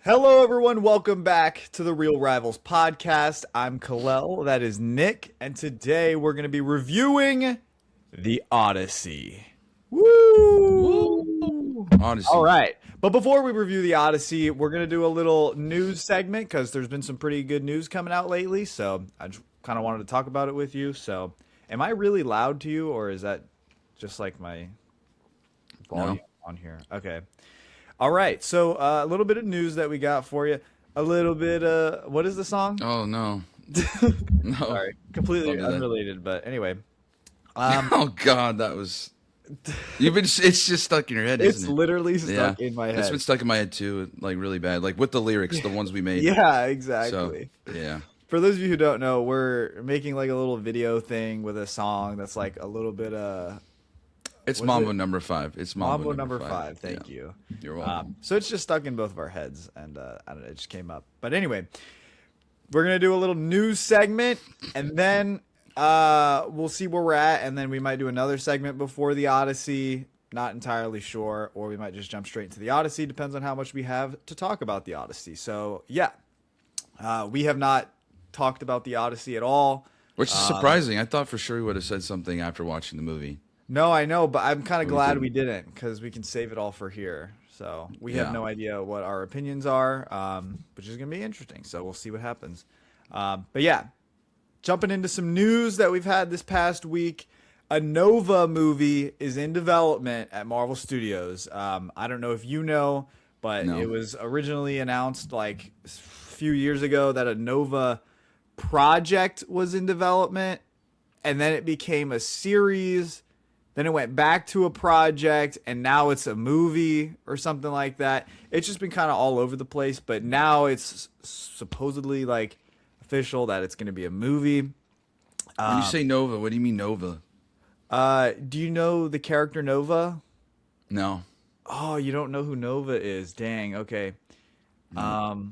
Hello, everyone. Welcome back to the Real Rivals podcast. I'm Kalel. That is Nick. And today we're going to be reviewing the Odyssey. Woo! Woo! All Odyssey. right. But before we review the Odyssey, we're going to do a little news segment because there's been some pretty good news coming out lately. So I just kind of wanted to talk about it with you. So, am I really loud to you, or is that just like my No. volume on here? Okay. All right, so a little bit of news that we got for you. A little bit. What is the song? Oh no. No. Sorry, completely Don't do that. unrelated. But anyway, Oh God, that was. You've been. It's just stuck in your head, it's isn't it? literally Yeah. stuck in my It's head. been stuck in my head too, like really bad, like with the lyrics, the ones we made. Yeah, So exactly. yeah, For those of you who don't know, we're making like a little video thing with a song that's like a little bit it's what is Mambo it? number 5. It's Mambo Mambo number number five. 5. Thank Yeah. you. You're welcome. So it's just stuck in both of our heads, and I don't know, it just came up. But anyway, we're gonna do a little news segment, and then we'll see where we're at, and then we might do another segment before the Odyssey. Not entirely sure, or we might just jump straight into the Odyssey. Depends on how much we have to talk about the Odyssey. So yeah, we have not talked about the Odyssey at all. Which is surprising. I thought for sure we would have said something after watching the movie. No, I know, but I'm kind of But we glad didn't. we didn't because we can save it all for here. So we have Yeah. no idea what our opinions are, which is going to be interesting. So we'll see what happens. But yeah, jumping into some news that we've had this past week. A Nova movie is in development at Marvel Studios. I don't know if you know, but No. it was originally announced like a few years ago that a Nova project was in development, and then it became a series. Then it went back to a project, and now it's a movie or something like that. It's just been kind of all over the place, but now it's supposedly like official that it's going to be a movie. When you say Nova, what do you mean Nova? Do you know the character Nova? No. Oh, you don't know who Nova is. Dang. Okay. No.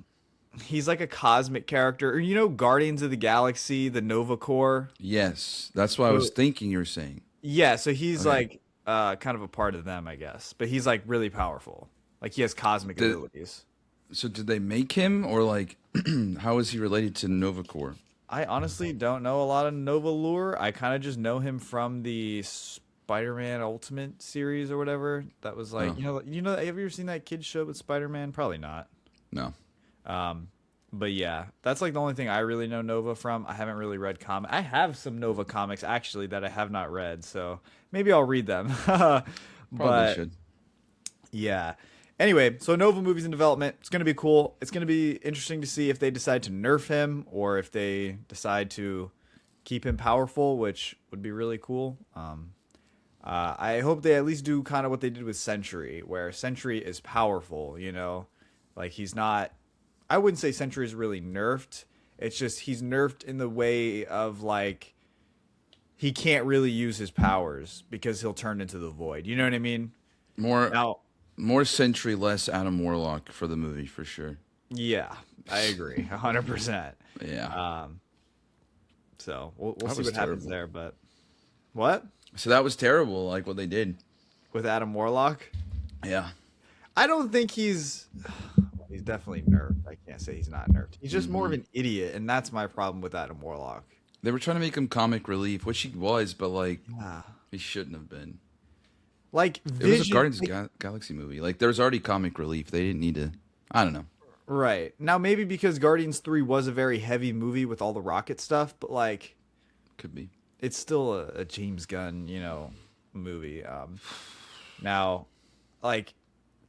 He's like a cosmic character. Or you know Guardians of the Galaxy, the Nova Corps? Yes, that's what I was thinking you were saying. Yeah, so he's Okay. like kind of a part of them, I guess. But he's like really powerful. Like he has cosmic Did- abilities. So did they make him, or like, how is he related to Nova Corps? I honestly don't know a lot of Nova lore. I kind of just know him from the Spider-Man Ultimate series or whatever. That was like, Oh. have you ever seen that kids show with Spider-Man? Probably not. No. But yeah, that's like the only thing I really know Nova from. I haven't really read comic. I have some Nova comics actually that I have not read, so maybe I'll read them. Probably But should. yeah. Anyway, so Nova movie's in development. It's going to be cool. It's going to be interesting to see if they decide to nerf him or if they decide to keep him powerful, which would be really cool. I hope they at least do kind of what they did with Sentry, where Sentry is powerful, like he's not. I wouldn't say Sentry is really nerfed. It's just he's nerfed in the way of like he can't really use his powers because he'll turn into the void. You know what I mean? More Now, more Sentry, less Adam Warlock for the movie for sure. yeah, I agree, 100%. Yeah. So we'll That see was what happens terrible. there. But what So that was terrible, like what they did. with Adam Warlock? Yeah. I don't think he's. He's definitely nerfed. I can't say he's not nerfed. He's just more of an idiot, and that's my problem with Adam Warlock. They were trying to make him comic relief, which he was, but like Yeah. he shouldn't have been. Like It was a Vision, Guardians of Galaxy movie. Like there was already comic relief. They didn't need to. I don't know. right now, maybe because Guardians 3 was a very heavy movie with all the rocket stuff, but like Could be. it's still a James Gunn, movie. Now, like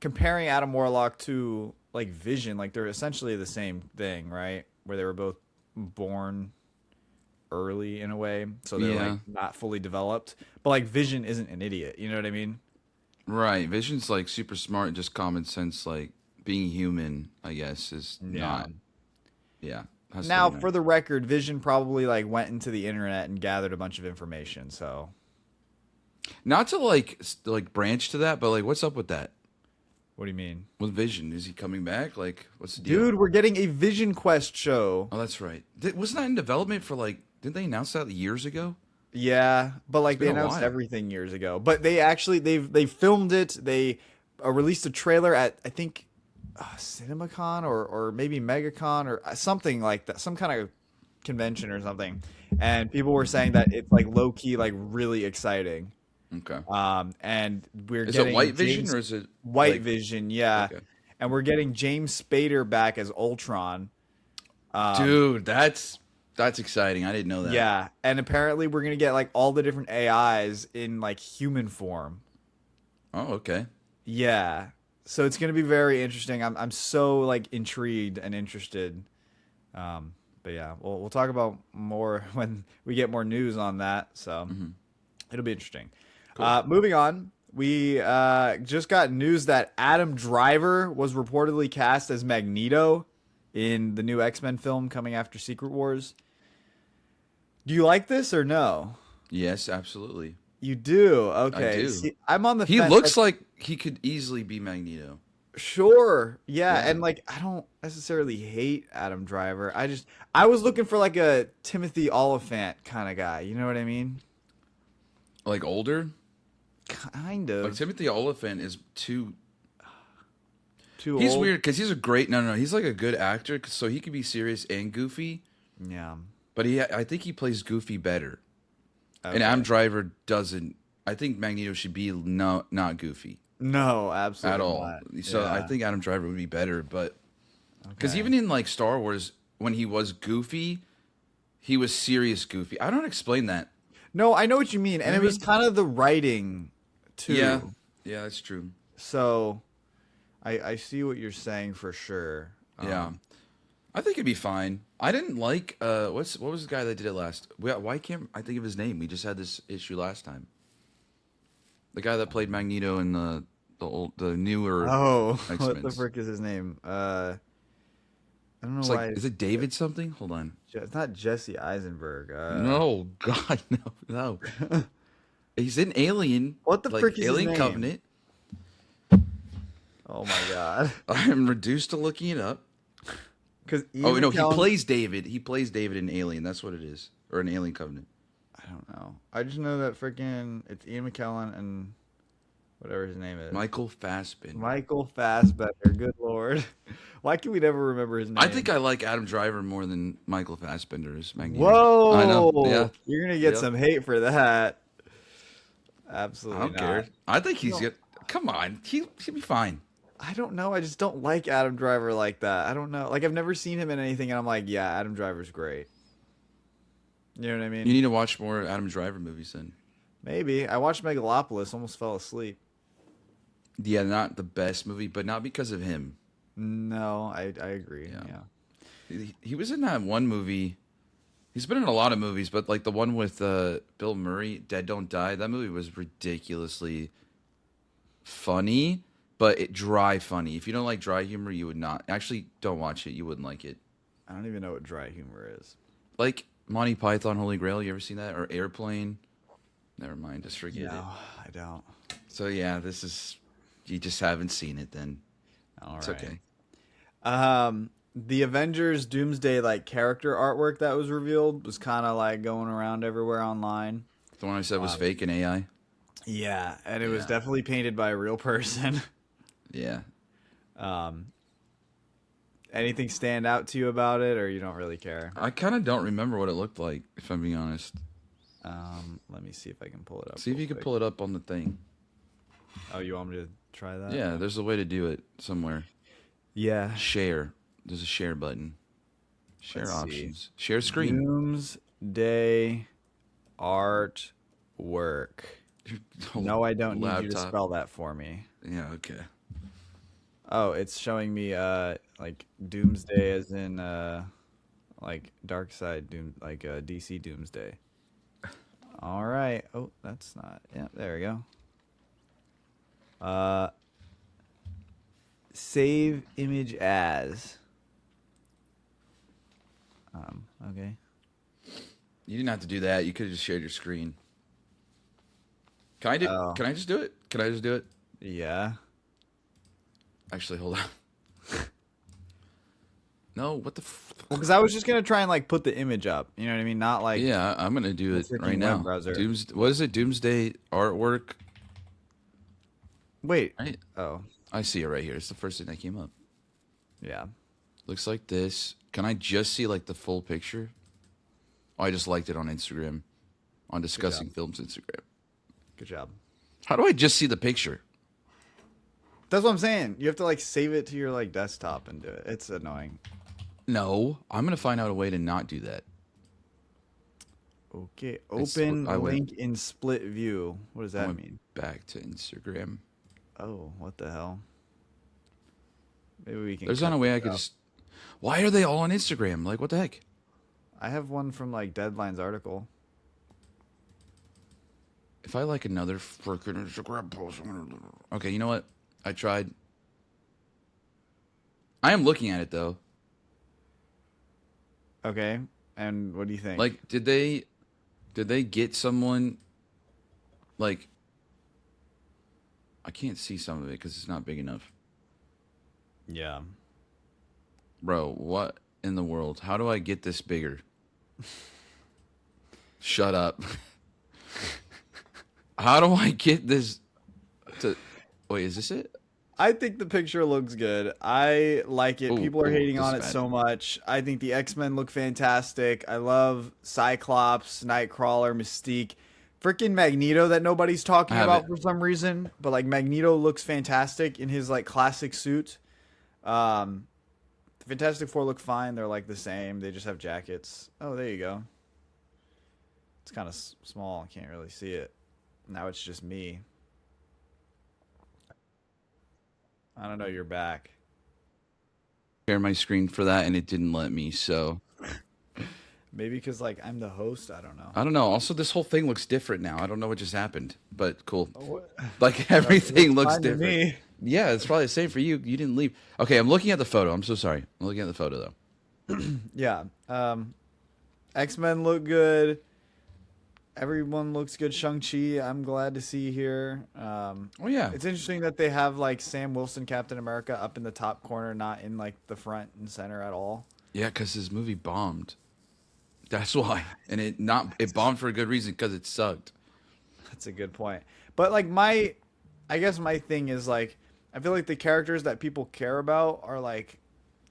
comparing Adam Warlock to like Vision, like they're essentially the same thing, right? Where they were both born early in a way, so they're Yeah. like not fully developed. But like Vision isn't an idiot, you know what I mean? Right. Vision's like super smart, just common sense. Like being human, I guess, is not. Yeah. has to Now, be for the record, Vision probably like went into the internet and gathered a bunch of information. So, not to like branch to that, but like, what's up with that? what do you mean, With Vision, is he coming back? Like, what's the deal? dude? We're getting a Vision Quest show. Oh, that's right. Wasn't that in development for like? Didn't they announce that years ago? Yeah, but like It's they been a announced while. everything years ago. But they actually they filmed it. They released a trailer at I think CinemaCon or maybe MegaCon or something like that, some kind of convention or something, and people were saying that it's like low key, like really exciting. Okay. And we're Is it getting White Vision James or is it White like Vision, yeah, okay? and we're getting James Spader back as Ultron. Um, Dude, that's exciting. I didn't know that. yeah, and apparently we're gonna get like all the different AIs in like human form. Oh, okay. Yeah. So it's going to be very interesting. I'm so like intrigued and interested. But yeah, we'll talk about more when we get more news on that. So Hmm. it'll be interesting. Cool. Moving on, we just got news that Adam Driver was reportedly cast as Magneto in the new X-Men film coming after Secret Wars. Do you like this or no? Yes, absolutely. You do. I Okay. do. See, I'm on the He fence. looks like he could easily be Magneto. Sure. Yeah, Yeah. and like I don't necessarily hate Adam Driver. I was looking for like a Timothy Oliphant kind of guy. You know what I mean? Like older? Kind Like of. Timothy Oliphant is too. Too He's old. weird because he's a great. No, no, no. He's like a good actor, so he could be serious and goofy. Yeah. But I think he plays goofy better. And Okay. Adam Driver doesn't. I think Magneto should be not goofy No, absolutely at all. not. So I Yeah. think Adam Driver would be better. But because Okay. even in like Star Wars, when he was goofy, he was serious goofy. I don't explain that. No, I know what you mean, and You it know what I was mean? kind of the writing too. Yeah, yeah, that's true. So I see what you're saying for sure. Yeah, I think it'd be fine. I didn't like what was the guy that did it last? Why can't I think of his name? We just had this issue last time. The guy that played Magneto in the newer Oh, what the X-Men's. frick is his name? I don't know It's why. like, is it David something? Hold on. It's not Jesse Eisenberg. No, God, no. He's in Alien. What the like frick is his Alien name? Covenant. Oh my god. I'm reduced to looking it up. Because Oh no, he plays David. He plays David in Alien. That's what it is, or in Alien Covenant. I don't know. I just know that freaking it's Ian McKellen and whatever his name is. Michael Fassbender. Michael Fassbender. Good lord. Why can we never remember his name? I think I like Adam Driver more than Michael Fassbender as Magneto. Whoa! I know. Yeah. You're gonna get Yep. some hate for that. I Absolutely don't not. care. I think he's No. good. Come on, he'll be fine. I don't know. I just don't like Adam Driver like that. I don't know. Like I've never seen him in anything, and I'm like, yeah, Adam Driver's great. You know what I mean? You need to watch more Adam Driver movies then. Maybe. I watched Megalopolis, almost fell asleep. Yeah, not the best movie, but not because of him. No, I agree. Yeah. Yeah. He was in that one movie. He's been in a lot of movies, but like the one with Bill Murray, Dead Don't Die. That movie was ridiculously funny, but dry funny. If you don't like dry humor, you would not. Actually, don't watch it. You wouldn't like it. I don't even know what dry humor is. Like Monty Python, Holy Grail. You ever seen that? Or Airplane? Never mind. Just forget it. No, I don't. So yeah, this is. You just haven't seen it then. All It's right. okay. The Avengers Doomsday like character artwork that was revealed was kind of like going around everywhere online. The one I said was fake and AI. Yeah, and it was Yeah. definitely painted by a real person. Yeah. Anything stand out to you about it, or you don't really care? I kind of don't remember what it looked like, if I'm being honest. Let me see if I can pull it up. See if you can pull it up on the thing. Oh, you want me to try that? Yeah, there's a way to do it somewhere. Yeah. Share. There's a share button. Share Let's see. options. Share screen. Doomsday artwork. No, I don't need you to spell that for me. Yeah, okay. Oh, it's showing me like Doomsday as in like Dark Side Doom, like DC Doomsday. All right. Oh, that's not. Yeah, there we go. Save image as. Okay. You didn't have to do that. You could have just shared your screen. Can I do? Oh. Can I just do it? Can I just do it? Yeah. Actually, hold on. No, what the? Well, because I was just gonna try and like put the image up. You know what I mean? Not like Yeah, I'm gonna do the it freaking right web now. browser. What is it? Doomsday artwork. Wait. Right. Oh. I see it right here. It's the first thing that came up. Yeah. Looks like this. Can I just see like the full picture? Oh, I just liked it on Instagram, on Good job. Discussing Films Instagram. Good job. How do I just see the picture? That's what I'm saying. You have to like save it to your like desktop and do it. It's annoying. No, I'm gonna find out a way to not do that. Okay. It's- Open I went- link in split view. What does I that went mean? back to Instagram. Oh, what the hell? Maybe we can. There's cut not a way this I could out. just. Why are they all on Instagram? Like, what the heck? I have one from like Deadline's article. If I like another freaking Instagram post, okay, you know what? I tried. I am looking at it though. Okay. And what do you think? Like, did they get someone? Like, I can't see some of it because it's not big enough. yeah. Bro, what in the world? How do I get this bigger? Shut up. How do I get this to. Wait, is this it? I think the picture looks good. I like it. Ooh, People are hating this on is it bad. so much. I think the X-Men look fantastic. I love Cyclops, Nightcrawler, Mystique. Freaking Magneto that nobody's talking I have about it. for some reason. But like Magneto looks fantastic in his like classic suit. The Fantastic Four look fine. They're like the same. They just have jackets. Oh, there you go. It's kind of small. I can't really see it. Now it's just me. I don't know. You're back. Share my screen for that and it didn't let me, so Maybe because like I'm the host. I don't know. I don't know. Also, this whole thing looks different now. I don't know what just happened, but cool. What? Like everything looks Fine to different. me. Yeah, it's probably the same for you. You didn't leave. Okay, I'm looking at the photo. I'm so sorry. I'm looking at the photo though. Yeah. X-Men look good. Everyone looks good. Shang-Chi, I'm glad to see here. Oh yeah. It's interesting that they have like Sam Wilson, Captain America, up in the top corner, not in like the front and center at all. Yeah, because his movie bombed. That's why, and it bombed for a good reason because it sucked. That's a good point. But like I guess my thing is like, I feel like the characters that people care about are like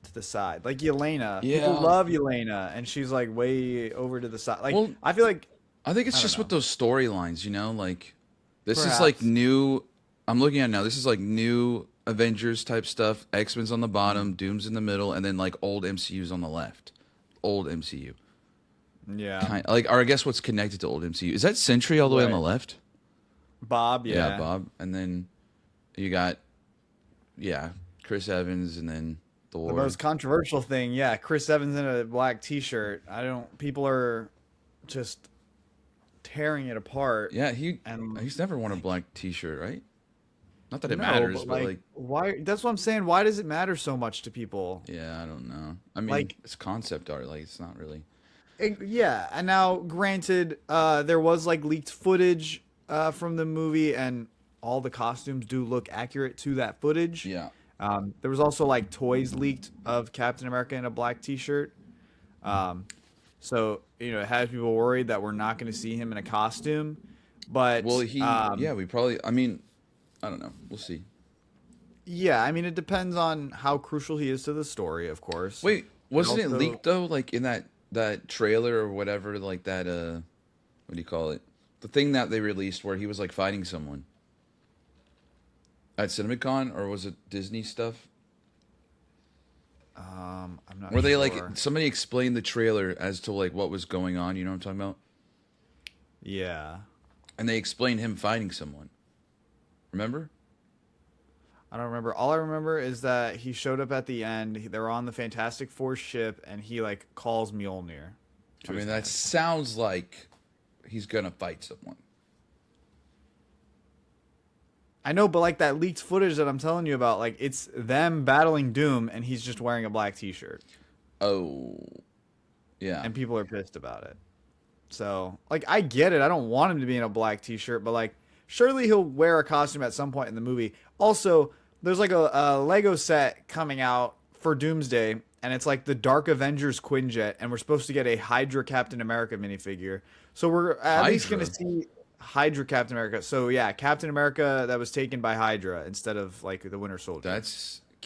to the side. Like Yelena, people Yeah. love Yelena, and she's like way over to the side. Like Well, I feel like I think it's I don't just with know. those storylines, you know, like this is like Perhaps. new. I'm looking at it now. This is like new Avengers type stuff. X-Men's on the bottom, Doom's in the middle, and then like old MCU's on the left. Old MCU. Yeah, Like, or I guess what's connected to old MCU is that Sentry all the way on the Right. left. Bob. Yeah, Yeah, Bob, and then you got Chris Evans, and then the Thor. most controversial thing. Yeah, Chris Evans in a black T-shirt. I don't. People are just tearing it apart. Yeah, And he's never worn a black T-shirt, right? Not that it no, matters, but like, why? That's what I'm saying. Why does it matter so much to people? yeah, I don't know. I mean, Like- it's concept art. Like, it's not really. Yeah, and now granted, there was like leaked footage from the movie, and all the costumes do look accurate to that footage. Yeah. There was also like toys leaked of Captain America in a black T-shirt. So it has people worried that we're not going to see him in a costume. But Well, we probably. I mean, I don't know. We'll see. yeah, I mean it depends on how crucial he is to the story, of course. Wait, wasn't it also- leaked though? Like in that trailer or whatever, like that. What do you call it? The thing that they released where he was like fighting someone at CinemaCon, or was it Disney stuff? I'm not Where they sure. like somebody explained the trailer as to like what was going on. You know what I'm talking about? Yeah. And they explained him fighting someone. Remember? I don't remember. All I remember is that he showed up at the end. They were on the Fantastic Four ship, and he like calls Mjolnir. I mean, that sounds like he's gonna fight someone. I know, but like that leaked footage that I'm telling you about, like it's them battling Doom, and he's just wearing a black T-shirt, Oh, yeah. and people are pissed about it. So, like, I get it. I don't want him to be in a black T-shirt, but like, surely he'll wear a costume at some point in the movie. Also, there's like a Lego set coming out for Doomsday, and it's like the Dark Avengers Quinjet, and we're supposed to get a Hydra Captain America minifigure. So we're at least Hydra? gonna see Hydra Captain America. So yeah, Captain America that was taken by Hydra instead of like the Winter Soldier.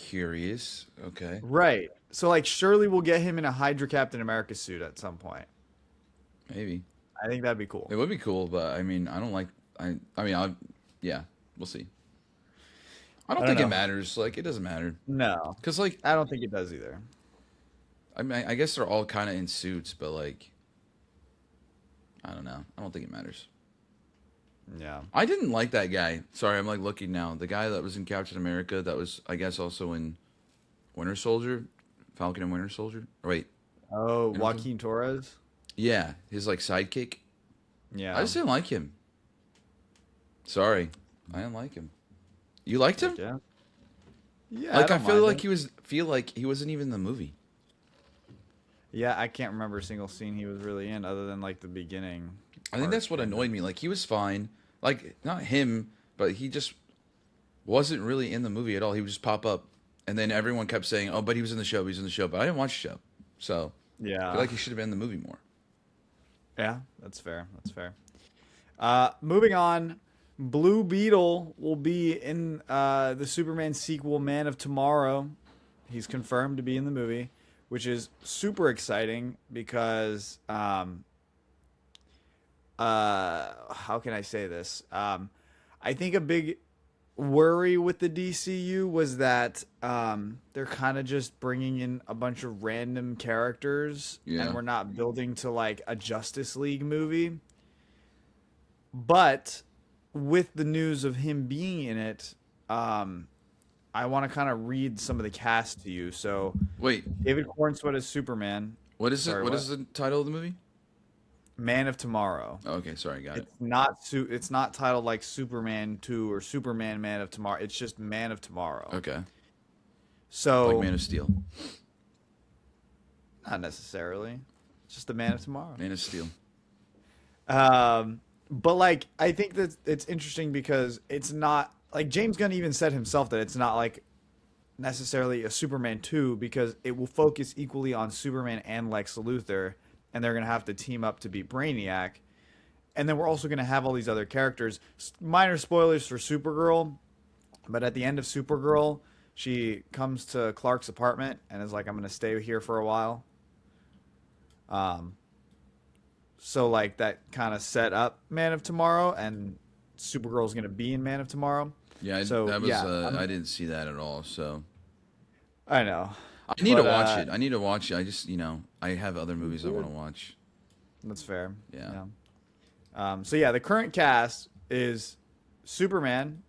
curious. Okay, Right. So like surely we'll get him in a Hydra Captain America suit at some point. maybe I think that'd be cool. it would be cool, but I mean, I don't like. I mean, yeah, we'll see. I I don't don't think it know. matters. Like, it doesn't matter No, because, like, I don't think it does either. I mean, I guess they're all kind of in suits, but like, I don't know. I don't think it matters. Yeah. I didn't like that guy. Sorry, I'm like looking now. The guy that was in Captain America, that was, I guess, also in Winter Soldier, Falcon and Winter Soldier. Or wait, Oh, Winter Soldier? Joaquin Torres. Yeah, his like sidekick. Yeah. I just didn't like him. Sorry, I didn't like him. You liked him? Yeah. Yeah. Like, I don't feel mind like him. feel like he wasn't even in the movie. Yeah, I can't remember a single scene he was really in other than like the beginning. I think part, that's what kinda. annoyed me. Like, he was fine. Like, not him, but he just wasn't really in the movie at all. He would just pop up, and then everyone kept saying, "Oh, but he was in the show. He was in the show." But I didn't watch the show, so I Yeah. feel like he should have been in the movie more. Yeah, that's fair. That's fair. Moving on, Blue Beetle will be in the Superman sequel, Man of Tomorrow. He's confirmed to be in the movie, which is super exciting because how can I say this? I think a big worry with the DCU was that they're kind of just bringing in a bunch of random characters Yeah. and we're not building to like a Justice League movie. But with the news of him being in it, I want to kind of read some of the cast to you. So Wait, David Cornsweet is Superman, what is it? Sorry, What what? is the title of the movie? Man of Tomorrow. Oh, okay, sorry, got it. It's not titled like Superman 2 or Superman Man of Tomorrow. It's just Man of Tomorrow. Okay, So like Man of Steel. not necessarily. It's just the Man of Tomorrow. Man of Steel. But like I think that it's interesting because it's not like James Gunn even said himself that it's not like necessarily a Superman 2 because it will focus equally on Superman and Lex Luthor and they're going to have to team up to beat Brainiac. And then we're also going to have all these other characters. Minor spoilers for Supergirl, but at the end of Supergirl, she comes to Clark's apartment and is like, I'm going to stay here for a while. So like that kind of set up Man of Tomorrow, and Supergirl's going to be in Man of Tomorrow. Yeah, So, that was. yeah, I didn't see that at all. So I know. I need to But, watch it. I need to watch it. I just, I have other movies I want to watch. That's fair. Yeah. So yeah, the current cast is Superman,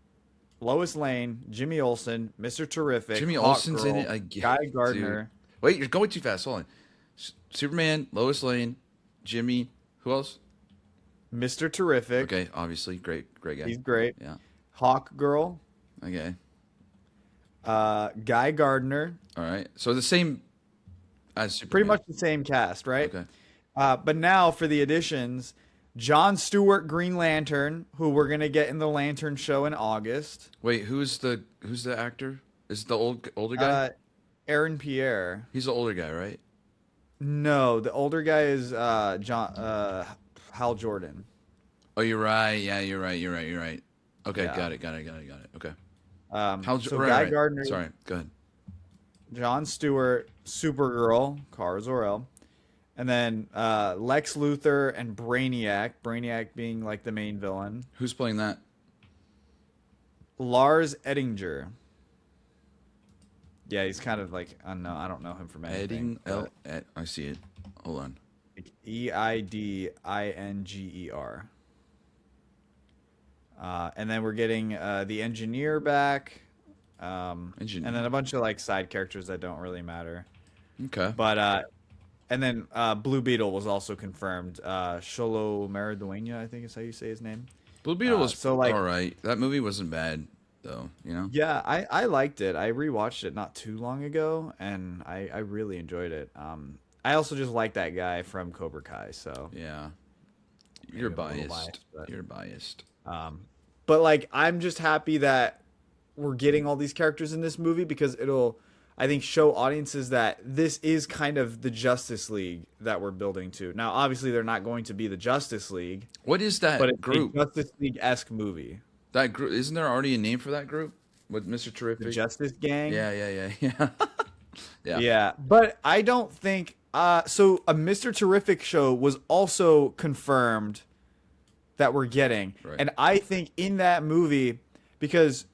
Lois Lane, Jimmy Olsen, Mr. Terrific, Jimmy Hawk Olsen's in Girl, it again, Guy Gardner, dude. Wait, you're going too fast. Hold on. Superman, Lois Lane, Jimmy. Who else? Mr. Terrific. Okay, obviously, great guy. He's great. Yeah. Hawk Girl, Okay. Guy Gardner. All right. So the same as Superman. Pretty much the same cast, right? Okay. But now for the additions, John Stewart, Green Lantern, who we're gonna get in the Lantern show in August. Wait, who's the actor? Is it the older guy? Aaron Pierre. He's the older guy, right? No, the older guy is Hal Jordan. Oh, you're right. Yeah, you're right. Okay, Yeah. got it. Okay. So right, Guy right. Gardner, Sorry, go ahead. John Stewart, Supergirl, Kara Zor-El, and then Lex Luthor and Brainiac. Brainiac being like the main villain. Who's playing that? Lars Ettinger. Yeah, he's kind of like unknown. I don't know him from anything. I see it. Hold on. Eidinger. And then we're getting the engineer back. Engineer. And then a bunch of like side characters that don't really matter. Okay. But and then Blue Beetle was also confirmed. Sholo Maridueña, I think is how you say his name. Blue Beetle was so, like- all right. That movie wasn't bad though. Yeah, I liked it. I rewatched it not too long ago, and I really enjoyed it. I also just like that guy from Cobra Kai. So, Yeah. You're Maybe I'm a little biased. biased, but- You're biased. but like I'm just happy that we're getting all these characters in this movie because it'll, I think, show audiences that this is kind of the Justice League that we're building to. Now, obviously, they're not going to be the Justice League, What is that but it's group? a Justice League-esque movie. That group, isn't there already a name for that group? with Mr. the Terrific. Justice Gang. Yeah. Yeah. Yeah, but I don't think so a Mr. Terrific show was also confirmed that we're getting. Right. And I think in that movie, because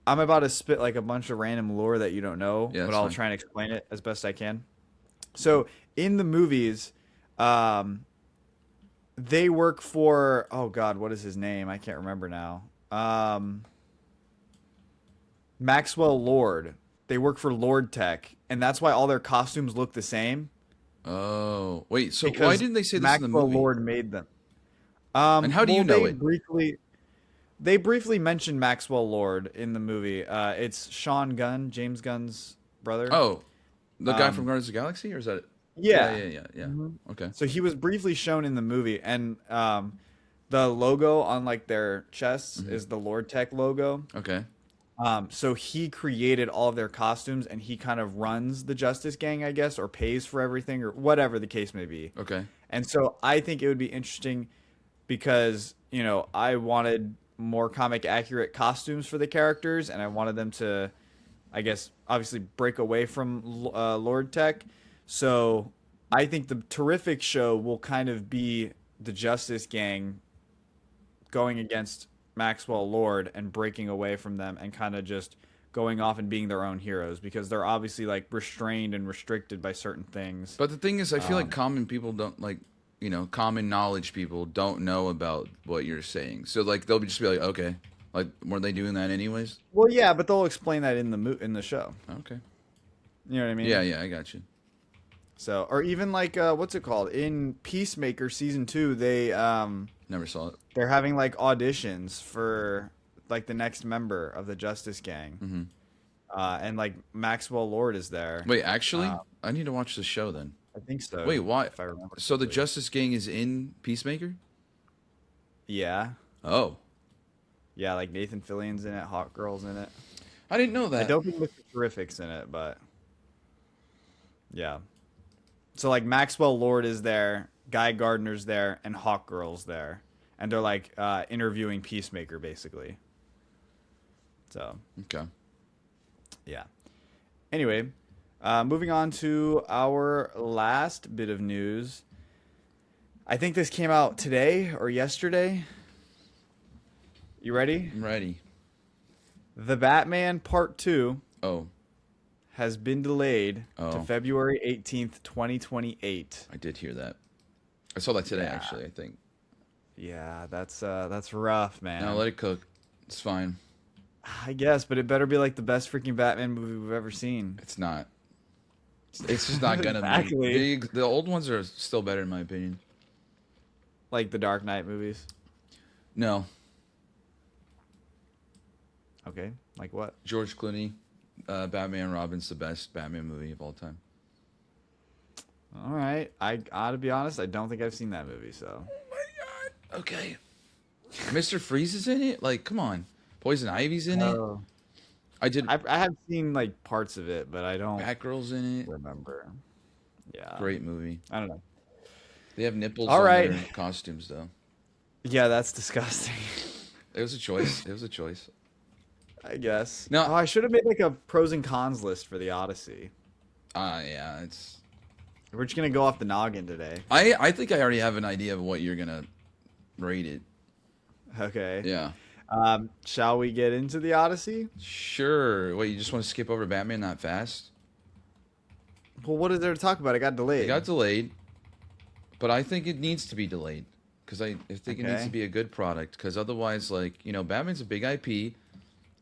I'm about to spit like a bunch of random lore that you don't know, Yeah, but that's I'll fine. try and explain it as best I can. So in the movies, they work for, oh God, what is his name? I can't remember now. Maxwell Lord. They work for Lord Tech, and that's why all their costumes look the same Oh, wait. So why because didn't they say this in the Maxwell movie? Lord made them. And how do Well, you know it? they briefly mentioned Maxwell Lord in the movie. It's Sean Gunn, James Gunn's brother. Oh, the guy from Um, Guardians of the Galaxy, or is that it? yeah. Yeah. Okay. So he was briefly shown in the movie, and the logo on like their chests is the Lord Tech logo. Okay. So he created all of their costumes, and he kind of runs the Justice Gang, I guess, or pays for everything, or whatever the case may be. Okay. And so I think it would be interesting because, you know, I wanted more comic accurate costumes for the characters, and I wanted them to, I guess, obviously break away from Lord Tech. So I think the Terrific show will kind of be the Justice Gang going against Maxwell Lord and breaking away from them and kind of just going off and being their own heroes because they're obviously like restrained and restricted by certain things. But the thing is, I feel like common people don't like, common knowledge people don't know about what you're saying. So like they'll just be like, okay, like weren't they doing that anyways? Well, yeah, but they'll explain that in the show. Okay. You know what I mean? Yeah, I got you. So, or even like what's it called in Peacemaker season 2? Never saw it. They're having like auditions for like the next member of the Justice Gang, and like Maxwell Lord is there. Wait, actually, I need to watch the show then. I think so. Wait, why? If I remember. So the correctly. Justice Gang is in Peacemaker? Yeah, Oh, yeah, like Nathan Fillion's in it, Hawk Girl's in it. I didn't know that. I don't think Mr. Terrific's in it, but yeah. So like Maxwell Lord is there, Guy Gardner's there, and Hawk Girl's there, and they're like interviewing Peacemaker basically. So Okay. yeah. Anyway, moving on to our last bit of news. I think this came out today or yesterday. You ready? I'm ready. The Batman Part 2 Oh, has been delayed to Oh. February 18th, 2028. I did hear that. I saw that today, Yeah. actually, I think. Yeah, that's rough, man. Now let it cook. It's fine. I guess, but it better be like the best freaking Batman movie we've ever seen. It's not. It's just not gonna Exactly. be. The old ones are still better, in my opinion. Like the Dark Knight movies. No. Okay, like what? George Clooney, Batman and Robin's the best Batman movie of all time. All right, I gotta be honest. I don't think I've seen that movie. So Oh my god. Okay. Mr. Freeze is in it? Like, come on. Poison Ivy's in it? Oh. I did. I have seen like parts of it, but I don't Batgirl's in it. remember. Yeah, Great movie. I don't know. They have nipples All on right. their costumes, though. Yeah, that's disgusting. It was a choice. It was a choice. I guess. No. Oh, I should have made like a pros and cons list for the Odyssey. Yeah, it's. We're just gonna go off the noggin today. I think I already have an idea of what you're gonna rate it. Okay. Yeah. Shall we get into the Odyssey? Sure. Wait, you just want to skip over Batman that fast? Well, what is there to talk about? It got delayed. It got delayed, but I think it needs to be delayed because I think it needs Okay. to be a good product. Because otherwise, like Batman's a big IP,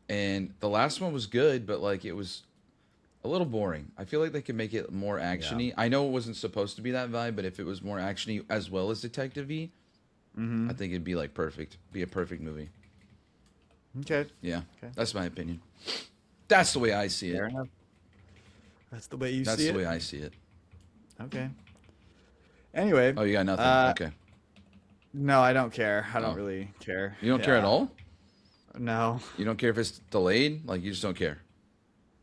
and the last one was good, but like it was a little boring. I feel like they could make it more actiony. I know it wasn't supposed to be that vibe, but if it was more actiony as well as detective-y, I think it'd be like perfect. Be a perfect movie. Okay. Yeah, Okay. that's my opinion. That's the way I see Fair it. enough. That's the way you That's see the it. way I see it. Okay. Anyway. Oh, you got nothing. Okay. No, I don't care. I don't Oh. really care. You don't care at Yeah. all? No. You don't care if it's delayed? Like, you just don't care?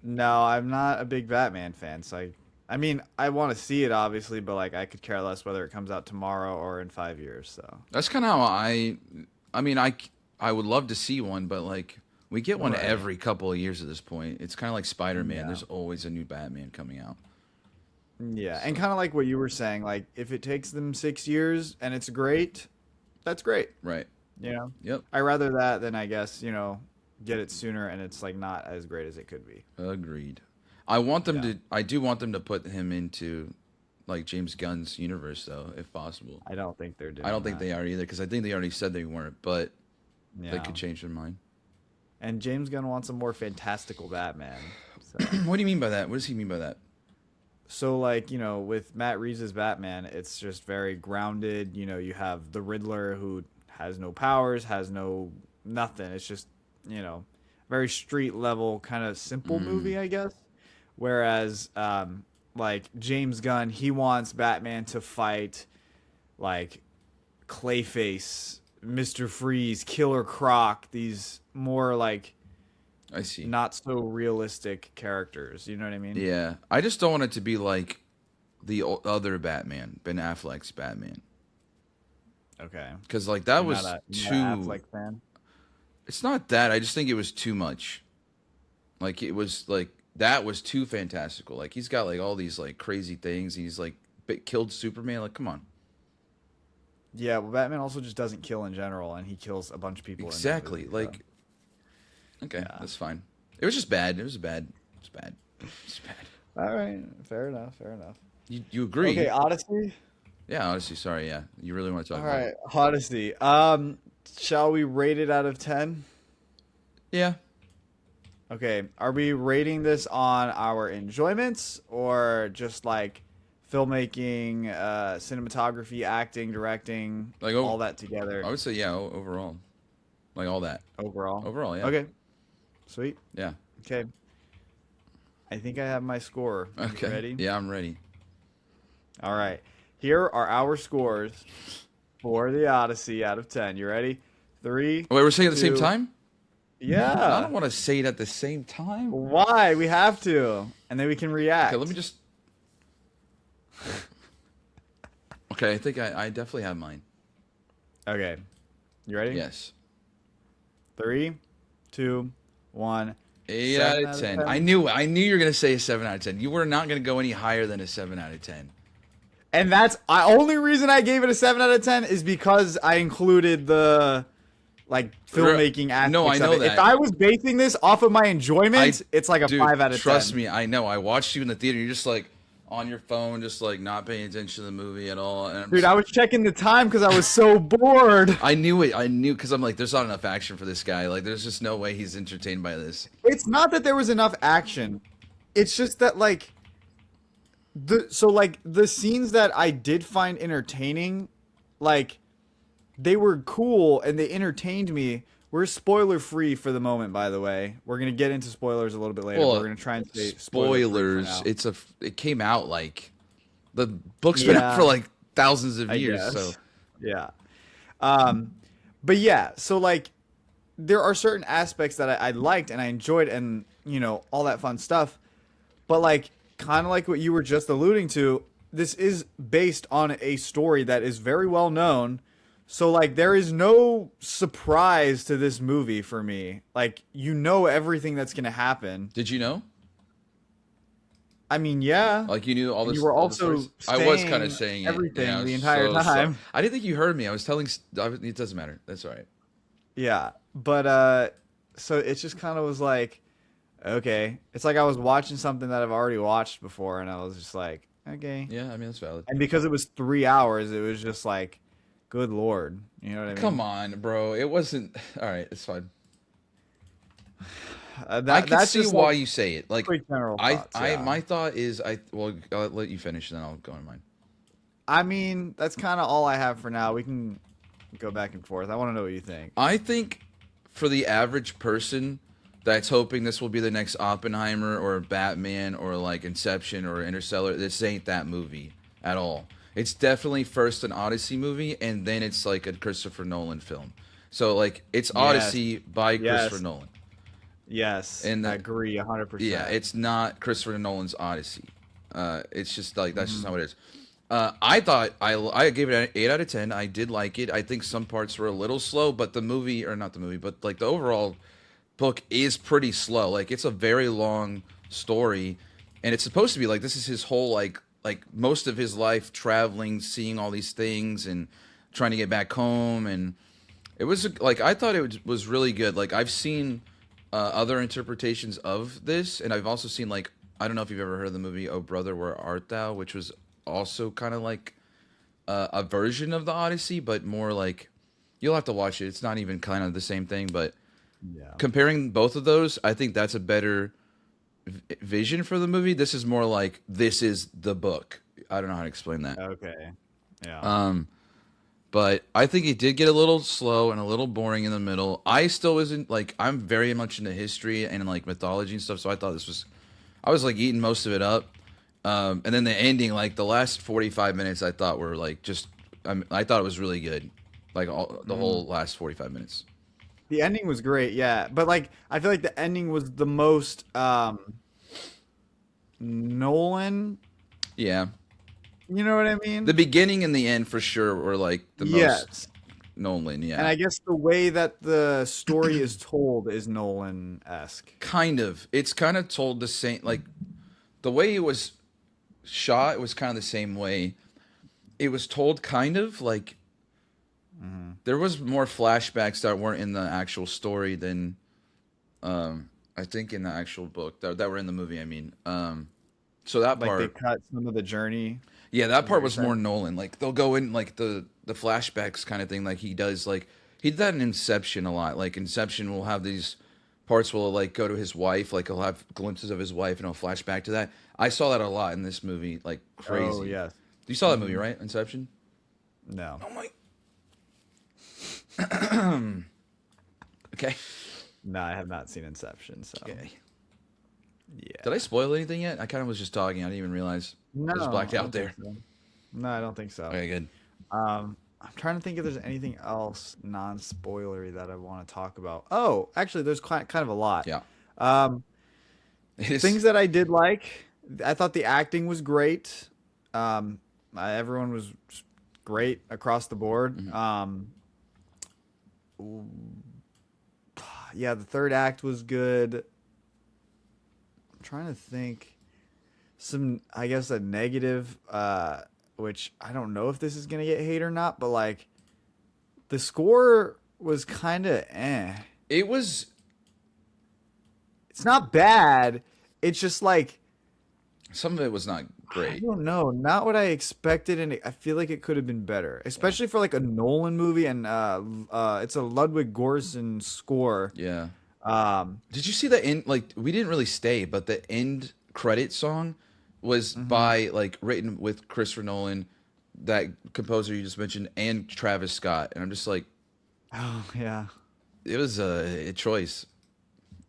No, I'm not a big Batman fan, so I mean, I want to see it obviously, but like I could care less whether it comes out tomorrow or in 5 years. So That's kind of how I mean, I would love to see one, but like We get one Right. every couple of years at this point. It's kind of like Spider-Man. Yeah. There's always a new Batman coming out. Yeah, and So, kind of like what you were saying, like if it takes them 6 years and it's great, that's great. right. You know, Yep. I rather that than I guess get it sooner and it's like not as great as it could be. Agreed. I want them Yeah. to. I do want them to put him into like James Gunn's universe, though, if possible. I don't think they're doing. I don't think that. they are either, because I think they already said they weren't, but Yeah. they could change their mind. And James Gunn wants a more fantastical Batman. So, What do you mean by that? What does he mean by that? so like with Matt Reeves' Batman, it's just very grounded. You have the Riddler who has no powers, has no nothing. It's just very street level kind of simple movie, I guess. Whereas like James Gunn, he wants Batman to fight like Clayface, Mr. Freeze, Killer Croc, these more like I see. not so realistic characters. You know what I mean? Yeah, I just don't want it to be like the other Batman, Ben Affleck's Batman, Okay. because like that was Not too. an Affleck fan. It's not that. I just think it was too much. Like it was like that was too fantastical. Like he's got like all these like crazy things. He's like killed Superman. Like come on. Yeah, well, Batman also just doesn't kill in general, and he kills a bunch of people. Exactly. In the movie, Like okay, Yeah. that's fine. It was just bad. It was bad. It's bad. It's bad. so. All right, fair enough. Fair enough. You agree? Okay, Odyssey. Yeah, honestly, sorry. Yeah, you really want to talk All about right, it? Odyssey. Shall we rate it out of 10? Yeah. Okay, are we rating this on our enjoyments or just like filmmaking, cinematography, acting, directing, Like, all that together I would say yeah. Overall, like all that. overall? Overall, yeah. Okay, sweet. Yeah. Okay, I think I have my score. You Okay. ready? Yeah, I'm ready. All right. Here are our scores for the Odyssey out of 10. You ready? 3. Wait, we're saying it at the same 2. time? I Yeah. don't want to say it at the same time. Why? We have to. And then we can react. Okay, let me just. Okay, I think I definitely have mine. Okay. You ready? Yes. 3, 2, 1. 8 7 out of 10. I knew you were gonna say a 7 out of 10. You were not gonna go any higher than a 7 out of 10. And that's the only reason I gave it a 7 out of 10 is because I included the like filmmaking aspects No, I know of it. that. If I was basing this off of my enjoyment, it's like a Dude, 5 out of 10. Trust me, I know. I watched you in the theater. You're just like on your phone, just like not paying attention to the movie at all. And I'm Dude, just- I was checking the time because I was so bored. I knew it. I knew because I'm like, there's not enough action for this guy. Like, there's just no way he's entertained by this. It's not that there was enough action. It's just that like the scenes that I did find entertaining, like they were cool and they entertained me. We're spoiler free for the moment, by the way. We're gonna get into spoilers a little bit later. Well, But we're gonna try and say spoiler-free for Spoilers. now. It came out like the book's been Yeah. out for like thousands of I years. guess. So Yeah. But yeah, so like there are certain aspects that I liked and I enjoyed and all that fun stuff. But like kind of like what you were just alluding to, this is based on a story that is very well known. So like there is no surprise to this movie for me. Like everything that's going to happen. did you know? I mean, yeah. Like you knew all this. You were all the also stories? I was saying kind of saying everything I was the entire time. I didn't think you heard me. I was telling. It doesn't matter. That's all right. Yeah, but so it just kind of was like, okay, it's like I was watching something that I've already watched before, and I was just like, okay. Yeah, I mean that's valid. And because it was 3 hours, it was just like, good lord, you know what I mean? Come on, bro. It wasn't. All right, it's fine. I can That's see just why like you say it. Like quick general thoughts, yeah. my thought is well, I'll let you finish, then I'll go on mine. I mean, that's kind of all I have for now. We can go back and forth. I want to know what you think. I think for the average person that's hoping this will be the next Oppenheimer or Batman or like Inception or Interstellar, this ain't that movie at all. It's definitely first an Odyssey movie and then it's like a Christopher Nolan film. So like it's Odyssey by Yes. Christopher Nolan. Yes, And I agree 100%. Yeah, it's not Christopher Nolan's Odyssey. It's just like that's just not what it is. I thought I gave it an 8 out of 10. I did like it. I think some parts were a little slow, but the movie, or not the movie, but like the overall book is pretty slow. Like it's a very long story, and it's supposed to be like this is his whole like most of his life traveling, seeing all these things, and trying to get back home. And it was like I thought was really good. Like I've seen other interpretations of this, and I've also seen like I don't know if you've ever heard of the movie Oh Brother Where Art Thou, which was also kind of like a version of the Odyssey, but more like you'll have to watch it. It's not even kind of the same thing, but Yeah. comparing both of those, I think that's a better vision for the movie. This is more like this is the book. I don't know how to explain that. Okay. Yeah. But I think it did get a little slow and a little boring in the middle. I still wasn't like I'm very much into history and like mythology and stuff, so I thought this was I was like eating most of it up. And then the ending, like the last 45 minutes, I thought were like just I thought it was really good, like the whole last 45 minutes. The ending was great, yeah. But like I feel like the ending was the most Nolan, Yeah, you know what I mean? the beginning and the end for sure were like the most Yes. Nolan. Yeah, And I guess the way that the story is told is Nolan-esque. kind of. It's kind of told the same, like the way it was shot. It was kind of the same way it was told. Kind of like there was more flashbacks that weren't in the actual story than I think in the actual book that were in the movie. I mean, so that Like they part, cut some of the journey. yeah, that Is what part you're was more saying? Nolan. Like they'll go in like the flashbacks kind of thing. Like he does, like he did that in Inception a lot. Like Inception will have these parts where he'll like go to his wife, like he'll have glimpses of his wife and he'll flash back to that. I saw that a lot in this movie, like crazy. Oh, yes. You saw that movie, right? Inception. No. Oh my. Okay. No, I have not seen Inception, so Okay. yeah. Did I spoil anything yet? I kind of was just talking. I didn't even realize. No, I just blacked I out don't think there. so. No, I don't think so. Okay, good. I'm trying to think if there's anything else non-spoilery that I want to talk about. Oh, actually, there's kind of a lot. Yeah. Um, It is. things that I did like. I thought the acting was great. Everyone was great across the board. Yeah, the third act was good. I'm trying to think some, I guess, a negative, which I don't know if this is gonna get hate or not, but like the score was kind of It was. It's not bad. It's just like Some of it was not I great. don't know, not what I expected, and I feel like it could have been better, especially for like a Nolan movie, and it's a Ludwig Göransson score. Yeah. Um, Did you see the end? Like, we didn't really stay, but the end credit song was by like written with Christopher Nolan, that composer you just mentioned, and Travis Scott. And I'm just like, oh yeah, it was a choice.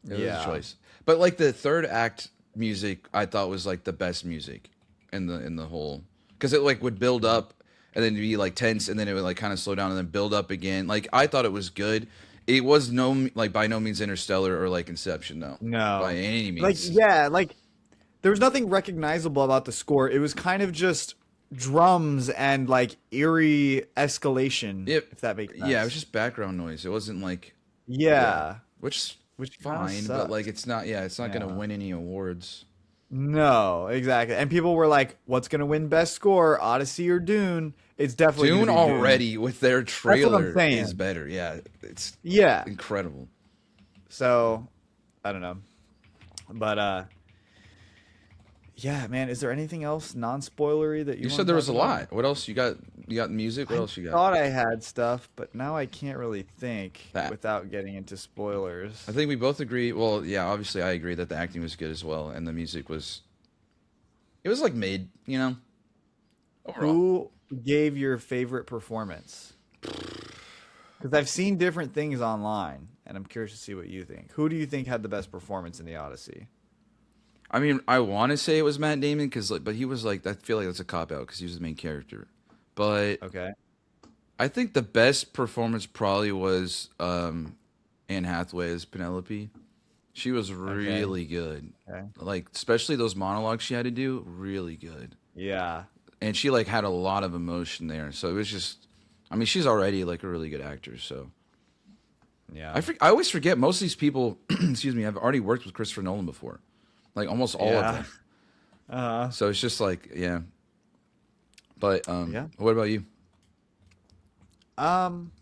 It was Yeah. a choice. But like the third act music, I thought was like the best music in the whole, because it like would build up and then be like tense and then it would like kind of slow down and then build up again. Like I thought it was good. It was like by no means Interstellar or like Inception, though. No. By any Like means. yeah, like there was nothing recognizable about the score. It was kind of just drums and like eerie escalation, It- if that makes sense. Yeah, it was just background noise. It wasn't like yeah. which Which kinda fine, but sucked. like it's not. Yeah, it's not gonna Yeah. win any awards. No, exactly. And people were like, "What's gonna win best score, Odyssey or Dune?" It's definitely Dune gonna be already with their what I'm trailer saying. is better. Yeah, it's Yeah. incredible. So, I don't know, but yeah, man. Is there anything else non-spoilery that you? You wanna said there was a talk about? lot. What else you got? You got music. What else you got? Thought I had stuff, but now I can't really think That. without getting into spoilers. I think we both agree. Well, yeah, obviously I agree that the acting was good as well, and the music was. It was like mid, you know. Overall. Who gave your favorite performance? Because I've seen different things online, and I'm curious to see what you think. Who do you think had the best performance in the Odyssey? I mean, I want to say it was Matt Damon because, like, but he was like, I feel like that's a cop out because he was the main character. But Okay. I think the best performance probably was Anne Hathaway as Penelope. She was really good. Okay. Like, especially those monologues she had to do, really good. Yeah. And she like had a lot of emotion there. So it was just, I mean, she's already like a really good actor. So Yeah. I always forget most of these people, excuse me, have already worked with Christopher Nolan before. Like almost all of them. So it's just like, yeah. But Yeah. what about you? Um,